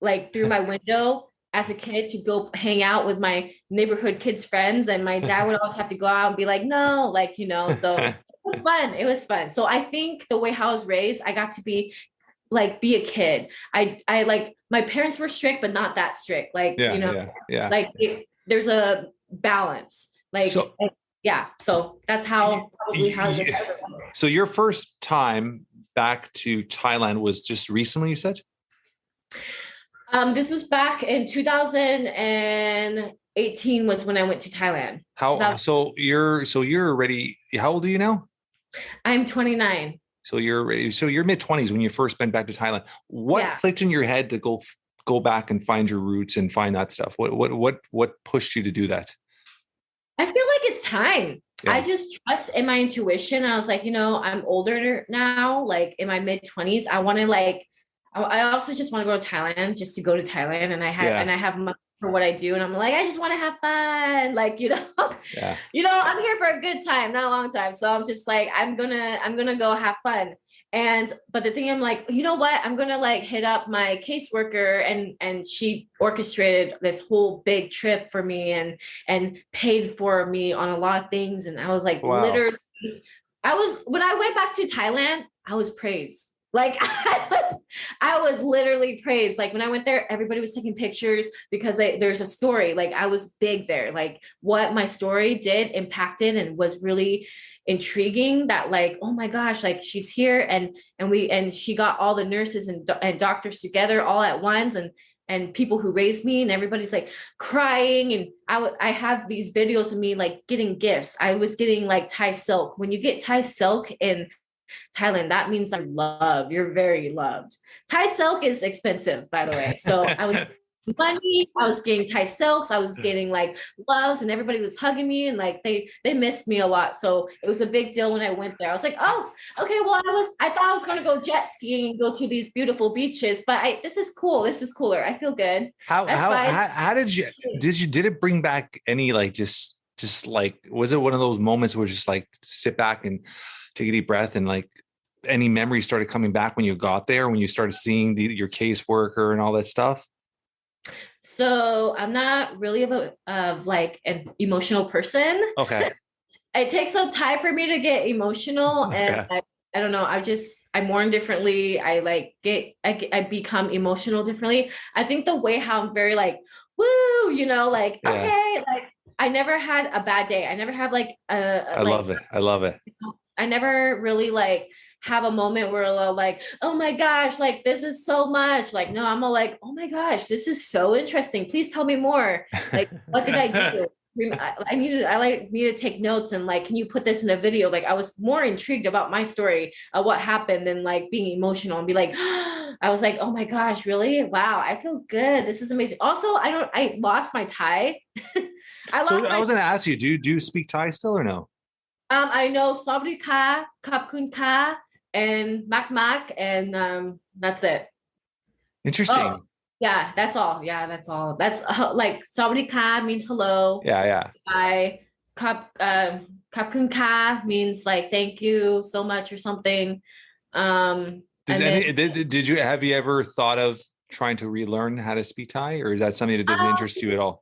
like through my window as a kid to go hang out with my neighborhood kids' friends. And my dad would always have to go out and be like, no, like, you know, so it was fun. It was fun. So I think the way how I was raised, I got to be a kid. I like, my parents were strict, but not that strict. Like, like there's a balance. Like, so that's how So your first time back to Thailand was just recently, you said? This was back in 2018 was when I went to Thailand. So you're already, how old are you now? I'm 29. So you're mid-20s when you first went back to Thailand. What clicked in your head to go back and find your roots and find that stuff? What pushed you to do that? I feel like it's time. Yeah. I just trust in my intuition. I was like, you know, I'm older now, like in my mid-20s. I also just want to go to Thailand just to go to Thailand. And I have money for what I do. And I'm like, I just want to have fun. Like, you know, I'm here for a good time, not a long time. So I'm just like, I'm going to go have fun. But the thing, I'm like, you know what? I'm going to like hit up my caseworker and she orchestrated this whole big trip for me and paid for me on a lot of things. And I was like, literally, when I went back to Thailand, I was praised. Like I was literally praised. Like when I went there, everybody was taking pictures because there's a story. Like I was big there. Like what my story did impacted and was really intriguing. That like, oh my gosh, like she's here and she got all the nurses and doctors together all at once and people who raised me and everybody's like crying. And I have these videos of me like getting gifts. I was getting like Thai silk. When you get Thai silk in Thailand, that means you're very loved. Thai silk is expensive, by the way. So I was money, I was getting Thai silks, I was getting like loves, and everybody was hugging me and like they missed me a lot. So it was a big deal when I went there. I was like, oh, okay, well, I thought I was gonna go jet skiing and go to these beautiful beaches, but this is cool. This is cooler. I feel good. How did it bring back any like just like, was it one of those moments where just like sit back and take a deep breath and like any memories started coming back when you got there, when you started seeing your caseworker and all that stuff? So I'm not really of like an emotional person. Okay. It takes some time for me to get emotional. And I don't know. I mourn differently. I become emotional differently. I think the way how I'm very like, woo, you know, like, okay, like I never had a bad day. I never have like I love it. I never really like have a moment where I'm like, oh my gosh, like this is so much. Like, no, I'm all like, oh my gosh, this is so interesting. Please tell me more. Like, what did I do? I need to take notes and like, can you put this in a video? Like I was more intrigued about my story of what happened than like being emotional and be like, I was like, oh my gosh, really? Wow, I feel good. This is amazing. Also, I lost my Thai. I was going to ask you, do you speak Thai still or no? I know Sabri Ka, Kap Kun Ka, and Mak Mak, and that's it. Interesting. Oh, yeah, that's all. Yeah, that's all. That's like Sabri Ka means hello. Yeah. I Kap Kun Ka means like thank you so much or something. Did you have you ever thought of trying to relearn how to speak Thai, or is that something that doesn't interest you at all?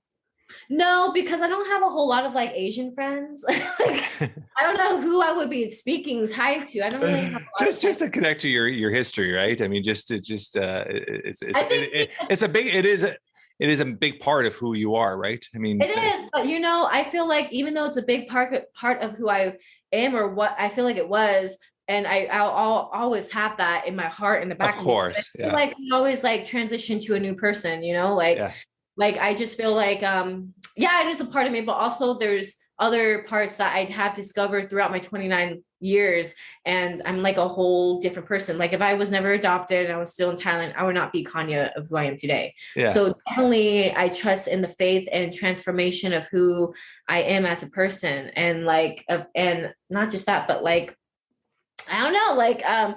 No, because I don't have a whole lot of like Asian friends. Like, I don't know who I would be speaking Thai to. I don't really have just to connect to your history, right? I mean, it's a big part of who you are, right? I mean, it is, but I feel like even though it's a big part of who I am or what I feel like it was, and I'll always have that in my heart in the back of course. I feel like we always like transition to a new person, like I just feel like it is a part of me, but also there's other parts that I have discovered throughout my 29 years, and I'm like a whole different person. Like if I was never adopted and I was still in Thailand, I would not be Kanya of who I am today. So definitely I trust in the faith and transformation of who I am as a person, and like and not just that, but like I don't know, like I'm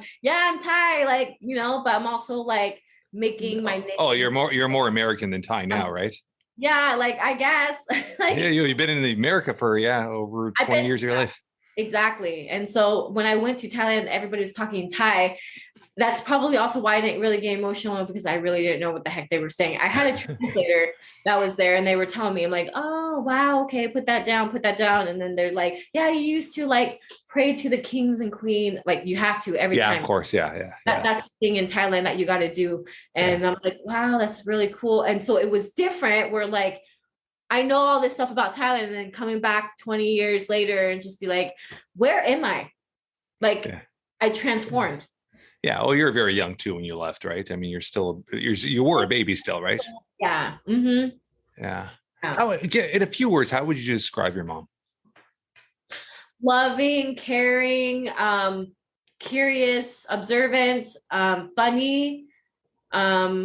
Thai, like but I'm also like making my name. Oh, you're more American than Thai now, right? Yeah, like I guess. Like, yeah, you've been in America for over 20 years of your life. Exactly. And so when I went to Thailand, everybody was talking Thai. That's probably also why I didn't really get emotional, because I really didn't know what the heck they were saying. I had a translator that was there, and they were telling me, I'm like, oh, wow, okay, put that down. And then they're like, yeah, you used to like pray to the kings and queen. Like you have to every time. Yeah, of course. Yeah. That's the thing in Thailand that you got to do. And I'm like, wow, that's really cool. And so it was different. Where like, I know all this stuff about Thailand, and then coming back 20 years later and just be like, where am I? Like I transformed. Yeah. Oh, you're very young too when you left, right? I mean, you were a baby still, right? Yeah. Mm-hmm. Yeah. In a few words, how would you describe your mom? Loving, caring, curious, observant, funny. That's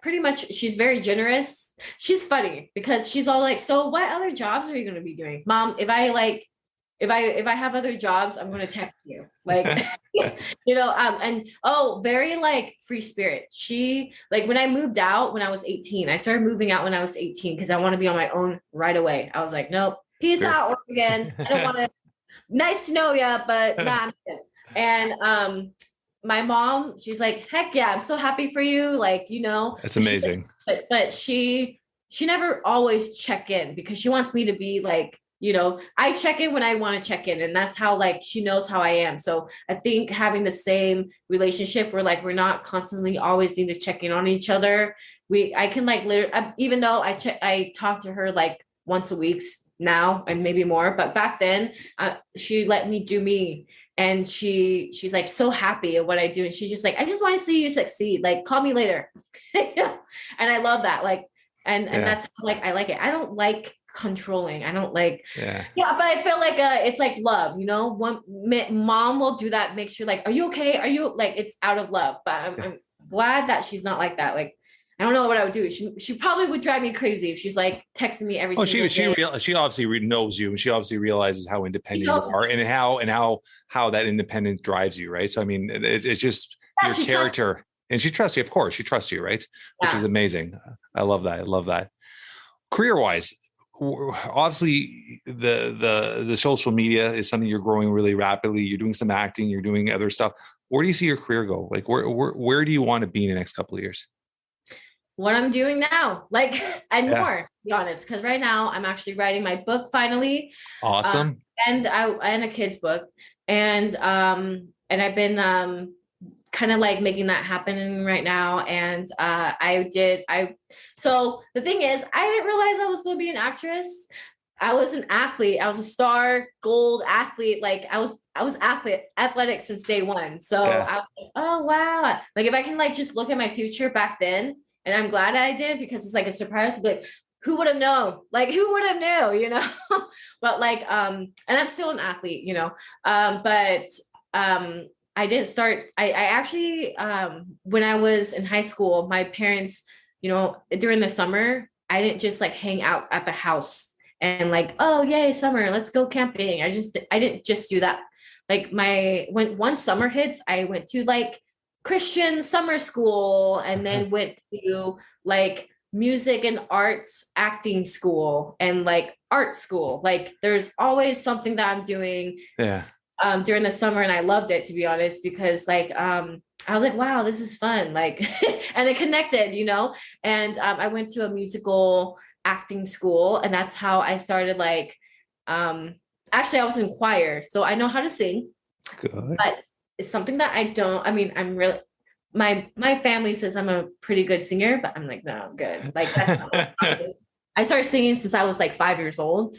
pretty much. She's very generous. She's funny because she's all like, so what other jobs are you going to be doing, Mom? If I have other jobs, I'm going to text you, like, and very like free spirit. She like when I moved out when I was 18, I started moving out when I was 18 because I want to be on my own right away. I was like, nope, peace out, Oregon. I don't want to. Nice to know ya, but nah, I'm good. And my mom, she's like, heck yeah, I'm so happy for you. Like, that's amazing. But she never always check in because she wants me to be like, I check in when I want to check in. And that's how like, she knows how I am. So I think having the same relationship where like, we're not constantly always need to check in on each other. I can like literally, even though I talk to her like once a week now and maybe more, but back then she let me do me. And she's like so happy at what I do. And she's just like, I just want to see you succeed. Like, call me later. And I love that. Like, and that's like, I like it. I don't like controlling. I don't like, but I feel like it's like love, one mom will do that. Make sure like, are you okay? Are you like, it's out of love, but I'm glad that she's not like that. Like, I don't know what I would do. She probably would drive me crazy if she's like texting me every single day. She obviously knows you, and she obviously realizes how independent you are, and how that independence drives you, right? So I mean, it's just your character, and she trusts you. Of course, she trusts you, right? Which is amazing. I love that. Career-wise, obviously, the social media is something you're growing really rapidly. You're doing some acting. You're doing other stuff. Where do you see your career go? Like, where do you want to be in the next couple of years? What I'm doing now, like, and more, to be honest, because right now I'm actually writing my book finally. Awesome. And a kid's book, and I've been kind of like making that happen right now. And so the thing is, I didn't realize I was going to be an actress. I was an athlete. I was a star gold athlete. Like I was athletic since day one. So I was like, oh wow. Like if I can like just look at my future back then. And I'm glad I did because it's like a surprise. Like, who would have known? Like, who would have known, But like, and I'm still an athlete, but I I didn't start, I actually, when I was in high school, my parents, you know, during the summer, I didn't just like hang out at the house and like, oh, yay, summer, let's go camping. I didn't just do that. Like when one summer hits, I went to like Christian summer school and then went to like music and arts acting school and like art school. Like there's always something that I'm doing during the summer, and I loved it, to be honest, because like I was like, wow, this is fun, like and it connected, you know. And I went to a musical acting school, and that's how I started like actually I was in choir, so I know how to sing. Good. But it's something that I mean, I'm really, my family says I'm a pretty good singer, but I'm like, no, I'm good. Like that's I started singing since I was like 5 years old.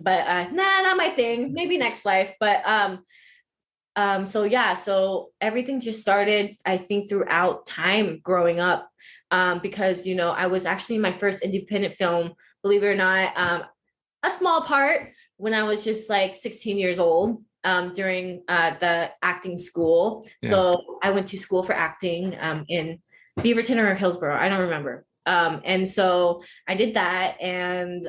But not my thing. Maybe next life. But so yeah, so everything just started, I think, throughout time growing up. Because you know, I was actually in my first independent film, believe it or not, a small part when I was just like 16 years old, during the acting school. Yeah. So I went to school for acting in Beaverton or Hillsborough, I don't remember. And so I did that, and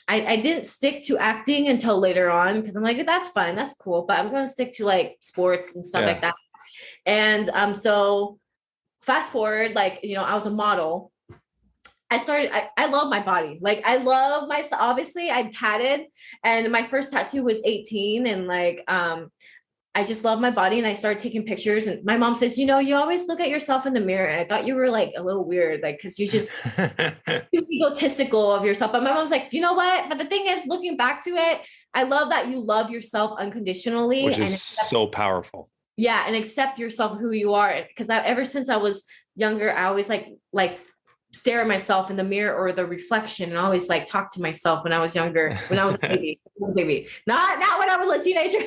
I didn't stick to acting until later on, because I'm like, that's fun, that's cool, but I'm going to stick to like sports and stuff like that. And so fast forward, like, you know, I was a model. I love my body. Like I love myself. Obviously I'm tatted, and my first tattoo was 18. And like, I just love my body, and I started taking pictures, and my mom says, you know, you always look at yourself in the mirror. And I thought you were like a little weird, like, cause you just too egotistical of yourself. But my mom's like, you know what? But the thing is, looking back to it, I love that you love yourself unconditionally. Which is so powerful. Yeah. And accept yourself, who you are. Cause ever since I was younger, I always like stare at myself in the mirror or the reflection, and always like talk to myself when I was younger, when I was a baby, not when I was a teenager,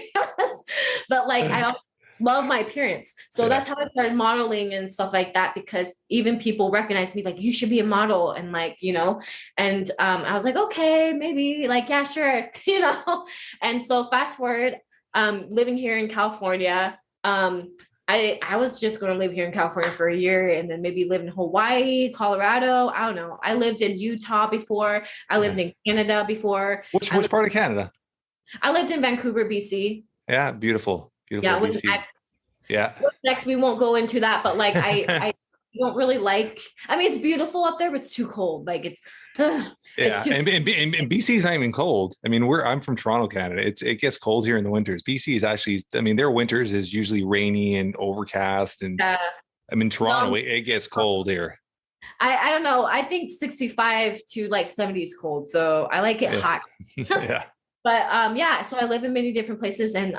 but like I love my appearance. So that's how I started modeling and stuff like that, because even people recognize me, like, you should be a model, and like, you know, and I was like, okay, maybe, like, yeah, sure, you know. And so fast forward, living here in California, I was just going to live here in California for a year, and then maybe live in Hawaii, Colorado. I don't know. I lived in Utah before. I lived in Canada before. Which part of Canada? I lived in Vancouver, BC. Yeah, beautiful. Yeah, BC. Next, we won't go into that, but like I don't really like. I mean, it's beautiful up there, but it's too cold. Like it's. And BC is not even cold. I mean, I'm from Toronto, Canada. It gets cold here in the winters. BC is actually, I mean, their winters is usually rainy and overcast, and I mean, Toronto, it gets cold here. I don't know. I think 65 to like 70 is cold, so I like it hot. Yeah. But so I live in many different places, and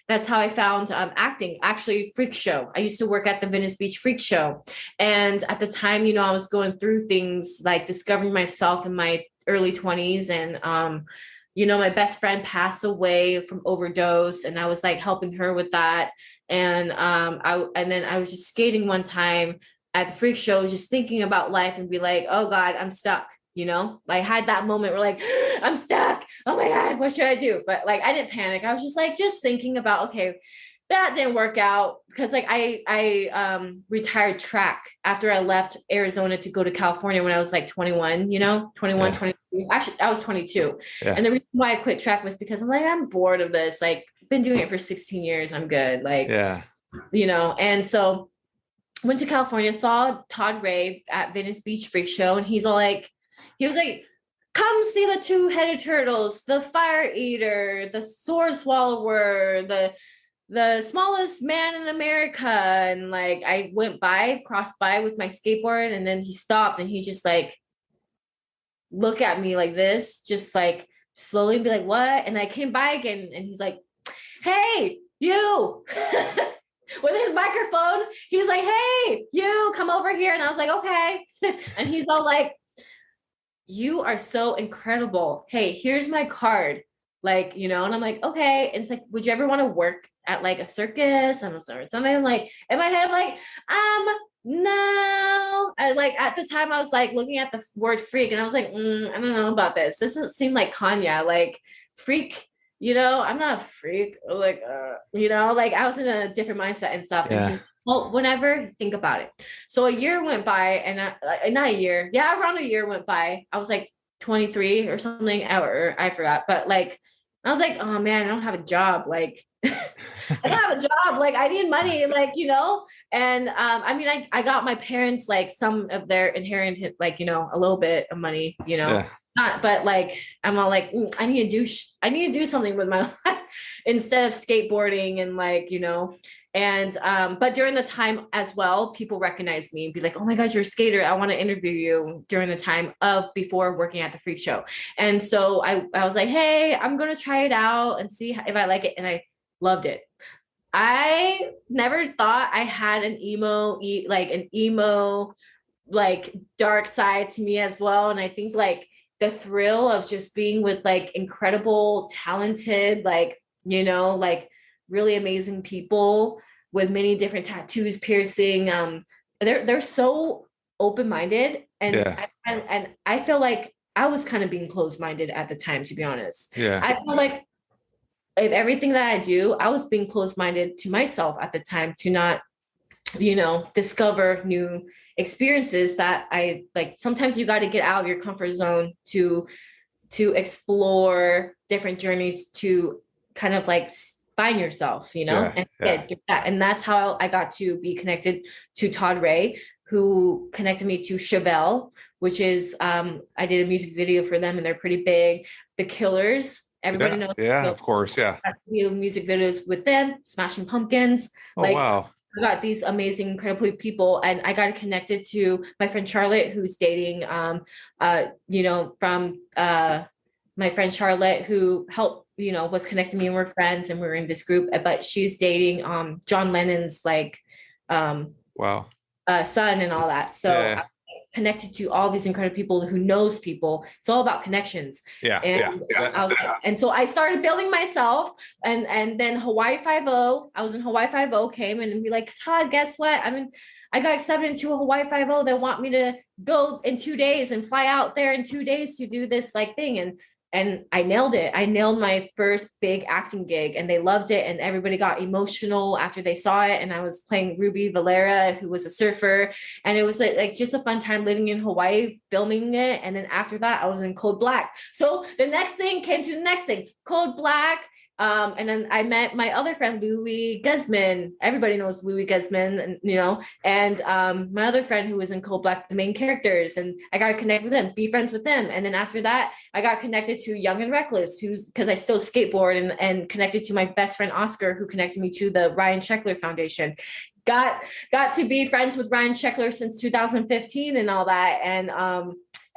that's how I found acting. Actually, freak show. I used to work at the Venice Beach Freak Show, and at the time, you know, I was going through things like discovering myself in my early 20s, and you know, my best friend passed away from overdose, and I was like helping her with that. And then I was just skating one time at the freak show, just thinking about life, and be like, oh God, I'm stuck. You know, I had that moment where like, I'm stuck. Oh my God, what should I do? But like, I didn't panic. I was just like, just thinking about, okay, that didn't work out, because like I retired track after I left Arizona to go to California when I was like 21, you know, 21, 22. Actually, I was 22. Yeah. And the reason why I quit track was because I'm like, I'm bored of this. Like, been doing it for 16 years. I'm good. Like, you know, and so went to California, saw Todd Ray at Venice Beach Freak Show, and he was like, come see the two-headed turtles, the fire eater, the sword swallower, the smallest man in America. And like, I crossed by with my skateboard, and then he stopped, and he just like, look at me like this, just like slowly be like, what? And I came by again, and he's like, hey, you. With his microphone, he's like, hey, you, come over here. And I was like, okay. And he's all like, you are so incredible. Hey, here's my card. Like, you know, and I'm like, okay. And it's like, would you ever want to work at like a circus? I'm sorry, something. Like in my head, I'm like, no. I like at the time I was like looking at the word freak, and I was like, I don't know about this. This doesn't seem like Kanya. Like freak, I'm not a freak. Like, like I was in a different mindset and stuff. Yeah. And he's, well, whenever, think about it. So a year went by, and not a year. Yeah, around a year went by. I was like 23 or something, or I forgot. But like, I was like, oh man, I don't have a job. Like, I don't have a job. Like, I need money. Like, And I mean, I got my parents like some of their inherited, like, a little bit of money. Yeah. Not, but like, I'm all like, I need to do something with my life instead of skateboarding and like, and but during the time as well, people recognize me and be like, oh my gosh, you're a skater. I want to interview you during the time of before working at the freak show. And so I was like, hey, I'm going to try it out and see if I like it. And I loved it. I never thought I had an emo, like dark side to me as well. And I think like the thrill of just being with like incredible, talented, like, like really amazing people with many different tattoos, piercing. They're so open-minded, and Yeah. and I feel like I was kind of being closed-minded at the time, to be honest. Yeah. I feel like if everything that I do, I was being closed-minded to myself at the time to not, discover new experiences that I like. Sometimes you got to get out of your comfort zone to explore different journeys, to kind of like find yourself, and get that. And that's how I got to be connected to Todd Ray, who connected me to Chevelle, which is I did a music video for them, and they're pretty big. The Killers, everybody knows. Yeah, of course, yeah. I do music videos with them, Smashing Pumpkins. Oh, wow. I got these amazing, incredible people, and I got connected to my friend Charlotte, who's dating, from my friend Charlotte, who helped, was connecting me, and we're friends, and we're in this group. But she's dating John Lennon's son and all that. So I'm connected to all these incredible people who knows people. It's all about connections. And so I started building myself, and then Hawaii 5-0. I was in Hawaii 5-0 came and be like, Todd, guess what? I got accepted into a Hawaii 5-0. They want me to go in 2 days and fly out there in 2 days to do this like thing. And I nailed it. I nailed my first big acting gig, and they loved it. And everybody got emotional after they saw it. And I was playing Ruby Valera, who was a surfer. And it was like just a fun time living in Hawaii, filming it. And then after that, I was in Code Black. So the next thing came to the next thing, Code Black. And then I met my other friend, Louis Guzman. Everybody knows Louis Guzman, and my other friend who was in Code Black, the main characters, and I got to connect with them, be friends with them. And then after that, I got connected to Young and Reckless, because I still skateboard, and connected to my best friend, Oscar, who connected me to the Ryan Sheckler Foundation. Got to be friends with Ryan Sheckler since 2015 and all that.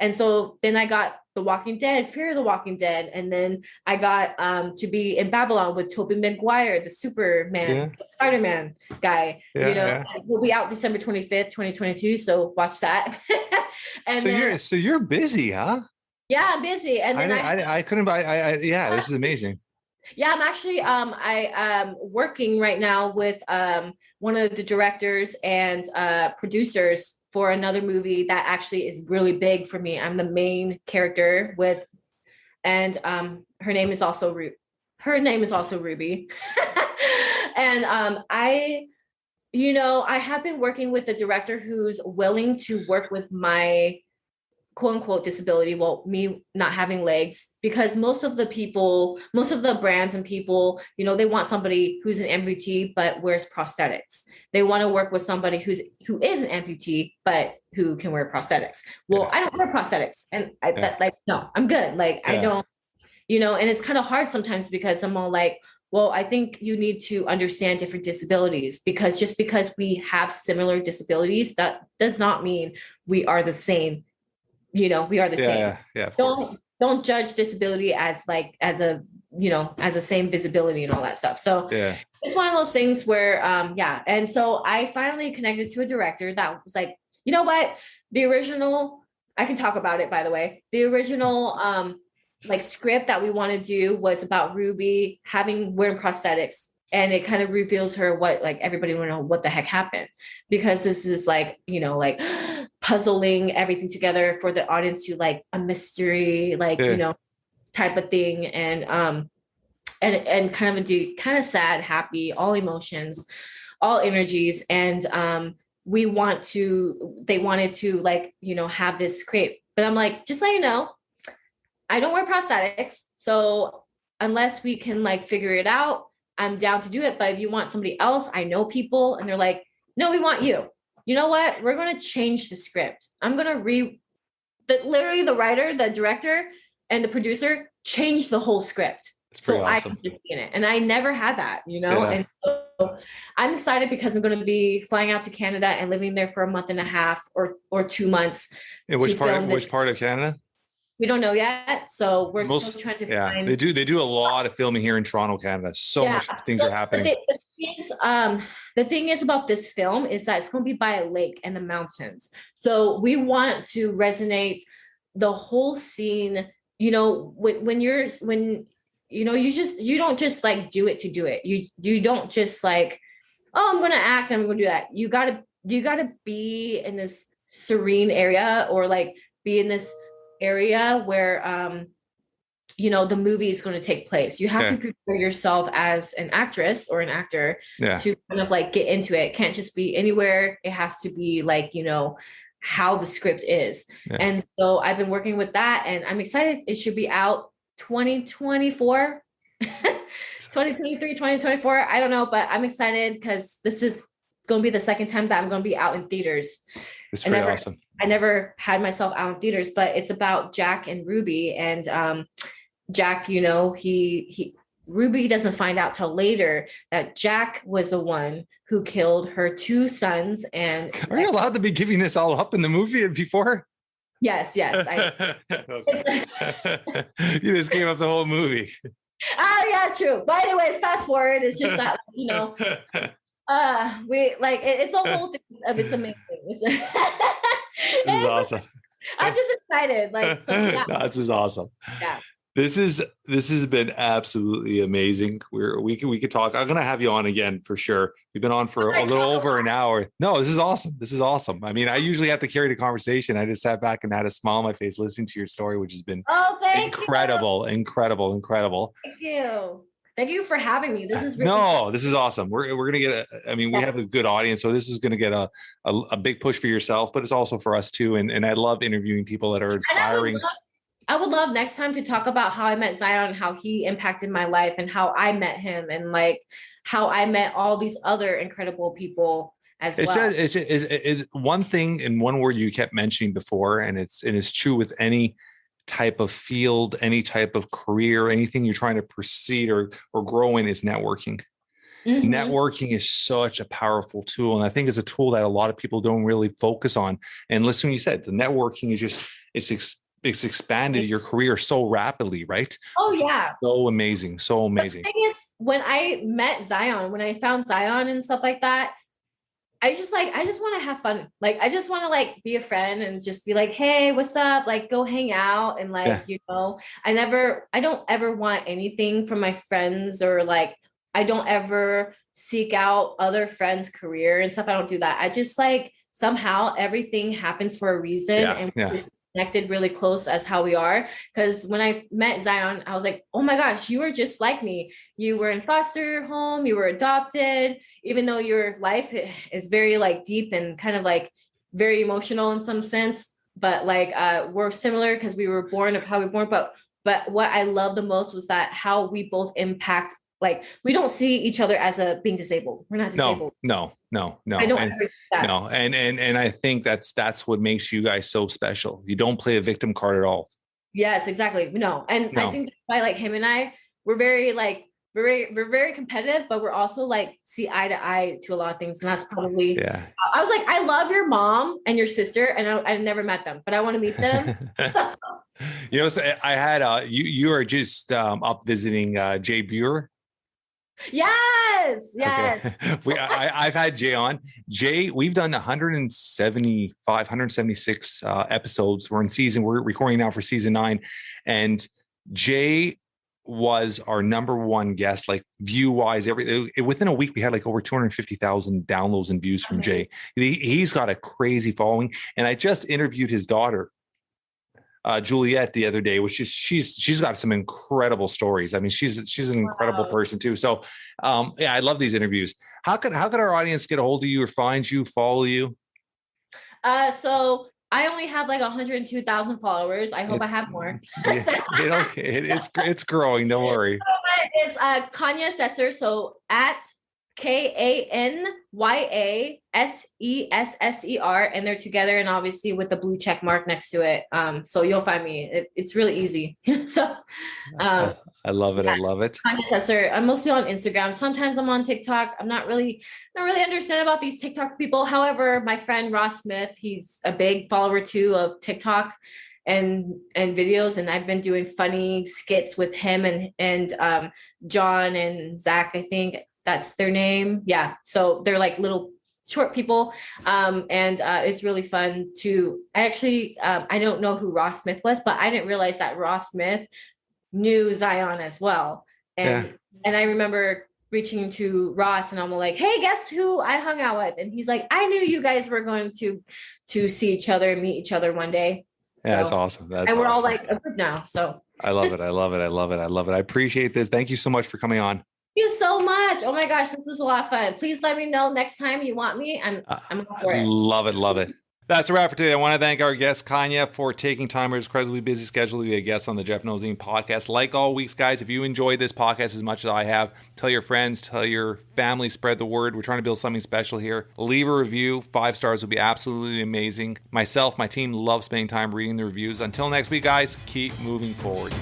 And so then I got The Walking Dead, Fear of the Walking Dead. And then I got to be in Babylon with Tobey Maguire, the Superman, Spider-Man guy. We'll be out December 25th, 2022. So watch that. And so you're busy, huh? Yeah, I'm busy. And then I couldn't buy, this is amazing. Yeah, I'm actually I working right now with one of the directors and producers for another movie that actually is really big for me. I'm the main character with, and her name is also Ruby. And I have been working with the director who's willing to work with my quote unquote disability, well, me not having legs, because most of the brands and people, they want somebody who's an amputee but wears prosthetics. They want to work with somebody who is an amputee but who can wear prosthetics. Well, I don't wear prosthetics, and no, I'm good. I don't, and it's kind of hard sometimes because I'm all like, well, I think you need to understand different disabilities, because just because we have similar disabilities, that does not mean we are the same. We are the same. Yeah. Don't judge disability as a same visibility and all that stuff. So it's one of those things where, And so I finally connected to a director that was like, you know what? The original, I can talk about it, by the way. The original, script that we want to do was about Ruby wearing prosthetics. And it kind of reveals her what, everybody want to know what the heck happened, because this is puzzling everything together for the audience to a mystery, type of thing. And and kind of a dude, kind of sad, happy, all emotions, all energies. And they wanted to like, you know, have this create, but I'm like, just so you know, I don't wear prosthetics. So unless we can like figure it out, I'm down to do it. But if you want somebody else, I know people and they're like, no, we want you. You know what? We're going to change the script. I'm going to literally the writer, the director, and the producer changed the whole script. So awesome. I could just be in it. And I never had that, you know? Yeah. And so I'm excited because I'm going to be flying out to Canada and living there for a month and a half or 2 months. In which part of Canada? We don't know yet. So we're still trying to find. They do a lot of filming here in Toronto, Canada. So much things are happening. The thing is about this film is that it's going to be by a lake and the mountains. So we want to resonate the whole scene, you know, when you know, you don't just like do it to do it. You don't just like, oh, I'm going to act, I'm going to do that. You gotta be in this serene area or like be in this area where, you know, the movie is going to take place. You have to prepare yourself as an actress or an actor to kind of like get into it. It can't just be anywhere. It has to be like, you know, how the script is. And so I've been working with that and I'm excited. It should be out 2024, 2023, 2024. I don't know, but I'm excited because this is going to be the second time that I'm going to be out in theaters. It's pretty awesome. I never had myself out in theaters, but it's about Jack and Ruby. And Jack, you know, Ruby doesn't find out till later that Jack was the one who killed her 2 sons. And are you allowed to be giving this all up in the movie before? Yes. You just gave up the whole movie. Yeah, true. But anyways, fast forward. It's just that, you know, we like it's a whole thing. It's amazing. This is awesome. I'm just excited. Like, so, no, this is awesome. Yeah. This has been absolutely amazing. We could talk. I'm gonna have you on again for sure. We've been on for a little over an hour. No, this is awesome. This is awesome. I mean, I usually have to carry the conversation. I just sat back and had a smile on my face listening to your story, which has been incredible. Thank you for having me. This is this is awesome. We're gonna get we have a good audience, so this is gonna get a big push for yourself, but it's also for us too. And I love interviewing people that are inspiring. I would love next time to talk about how I met Zion, how he impacted my life and how I met him and like how I met all these other incredible people as well. It's one thing in one word you kept mentioning before, and it's true with any type of field, any type of career, anything you're trying to proceed or grow in is networking. Mm-hmm. Networking is such a powerful tool. And I think it's a tool that a lot of people don't really focus on. And listen, you said the networking is just, it's expanded your career so rapidly, right? Oh yeah. So amazing. The thing is, when I met Zion, when I found Zion and stuff like that, I just want to have fun. Like, I just want to like be a friend and just be like, hey, what's up? Like, go hang out. And like, you know, I don't ever want anything from my friends or like, I don't ever seek out other friends' career and stuff. I don't do that. I just like, somehow everything happens for a reason. And we just connected really close as how we are. Because when I met Zion, I was like, oh my gosh, you were just like me. You were in foster home, you were adopted, even though your life is very like deep and kind of like very emotional in some sense. But like we're similar because we were born of how we were born. But what I love the most was that how we both impact. Like, we don't see each other as being disabled. We're not disabled. No. I don't agree with that. No. And I think that's what makes you guys so special. You don't play a victim card at all. Yes, exactly. No. And I think that's why like him and I, we're very competitive, but we're also like see eye to eye to a lot of things. And that's probably, I was like, I love your mom and your sister. And I never met them, but I want to meet them. You know, so I had, you are just up visiting Jay Buer. Yes. Okay. I've had Jay on. Jay, we've done 176 episodes. We're recording now for season 9. And Jay was our number one guest, like view wise, within a week, we had like over 250,000 downloads and views from Jay. He's got a crazy following. And I just interviewed his daughter Juliet the other day, which is she's got some incredible stories. I mean, she's an incredible person too. So yeah, I love these interviews. How could our audience get a hold of you or find you, follow you? So I only have like 102,000 followers. I hope I have more. It's growing. Don't worry. It's Kanya Sesser. So at KanyasSesser, and they're together, and obviously with the blue check mark next to it. So you'll find me. It's really easy. So I love it. I love it. Kanya Sesser. I'm mostly on Instagram. Sometimes I'm on TikTok. I'm not really understand about these TikTok people. However, my friend Ross Smith, he's a big follower too of TikTok and videos, and I've been doing funny skits with him and John and Zach, I think that's their name. Yeah. So they're like little short people. And it's really fun to actually, I don't know who Ross Smith was, but I didn't realize that Ross Smith knew Zion as well. And I remember reaching to Ross and I'm like, hey, guess who I hung out with? And he's like, I knew you guys were going to see each other, meet each other one day. Yeah, that's awesome. We're all like a group now. So I love it. I love it. I love it. I love it. I appreciate this. Thank you so much for coming on. You so much. Oh my gosh, this was a lot of fun. Please let me know next time you want me. I'm up for it. Love it. Love it. That's a wrap for today. I want to thank our guest, Kanya, for taking time out of his incredibly busy schedule to be a guest on the Jeff Knows Inc. podcast. Like all weeks, guys, if you enjoyed this podcast as much as I have, tell your friends, tell your family, spread the word. We're trying to build something special here. Leave a review. 5 stars would be absolutely amazing. Myself, my team love spending time reading the reviews. Until next week, guys, keep moving forward.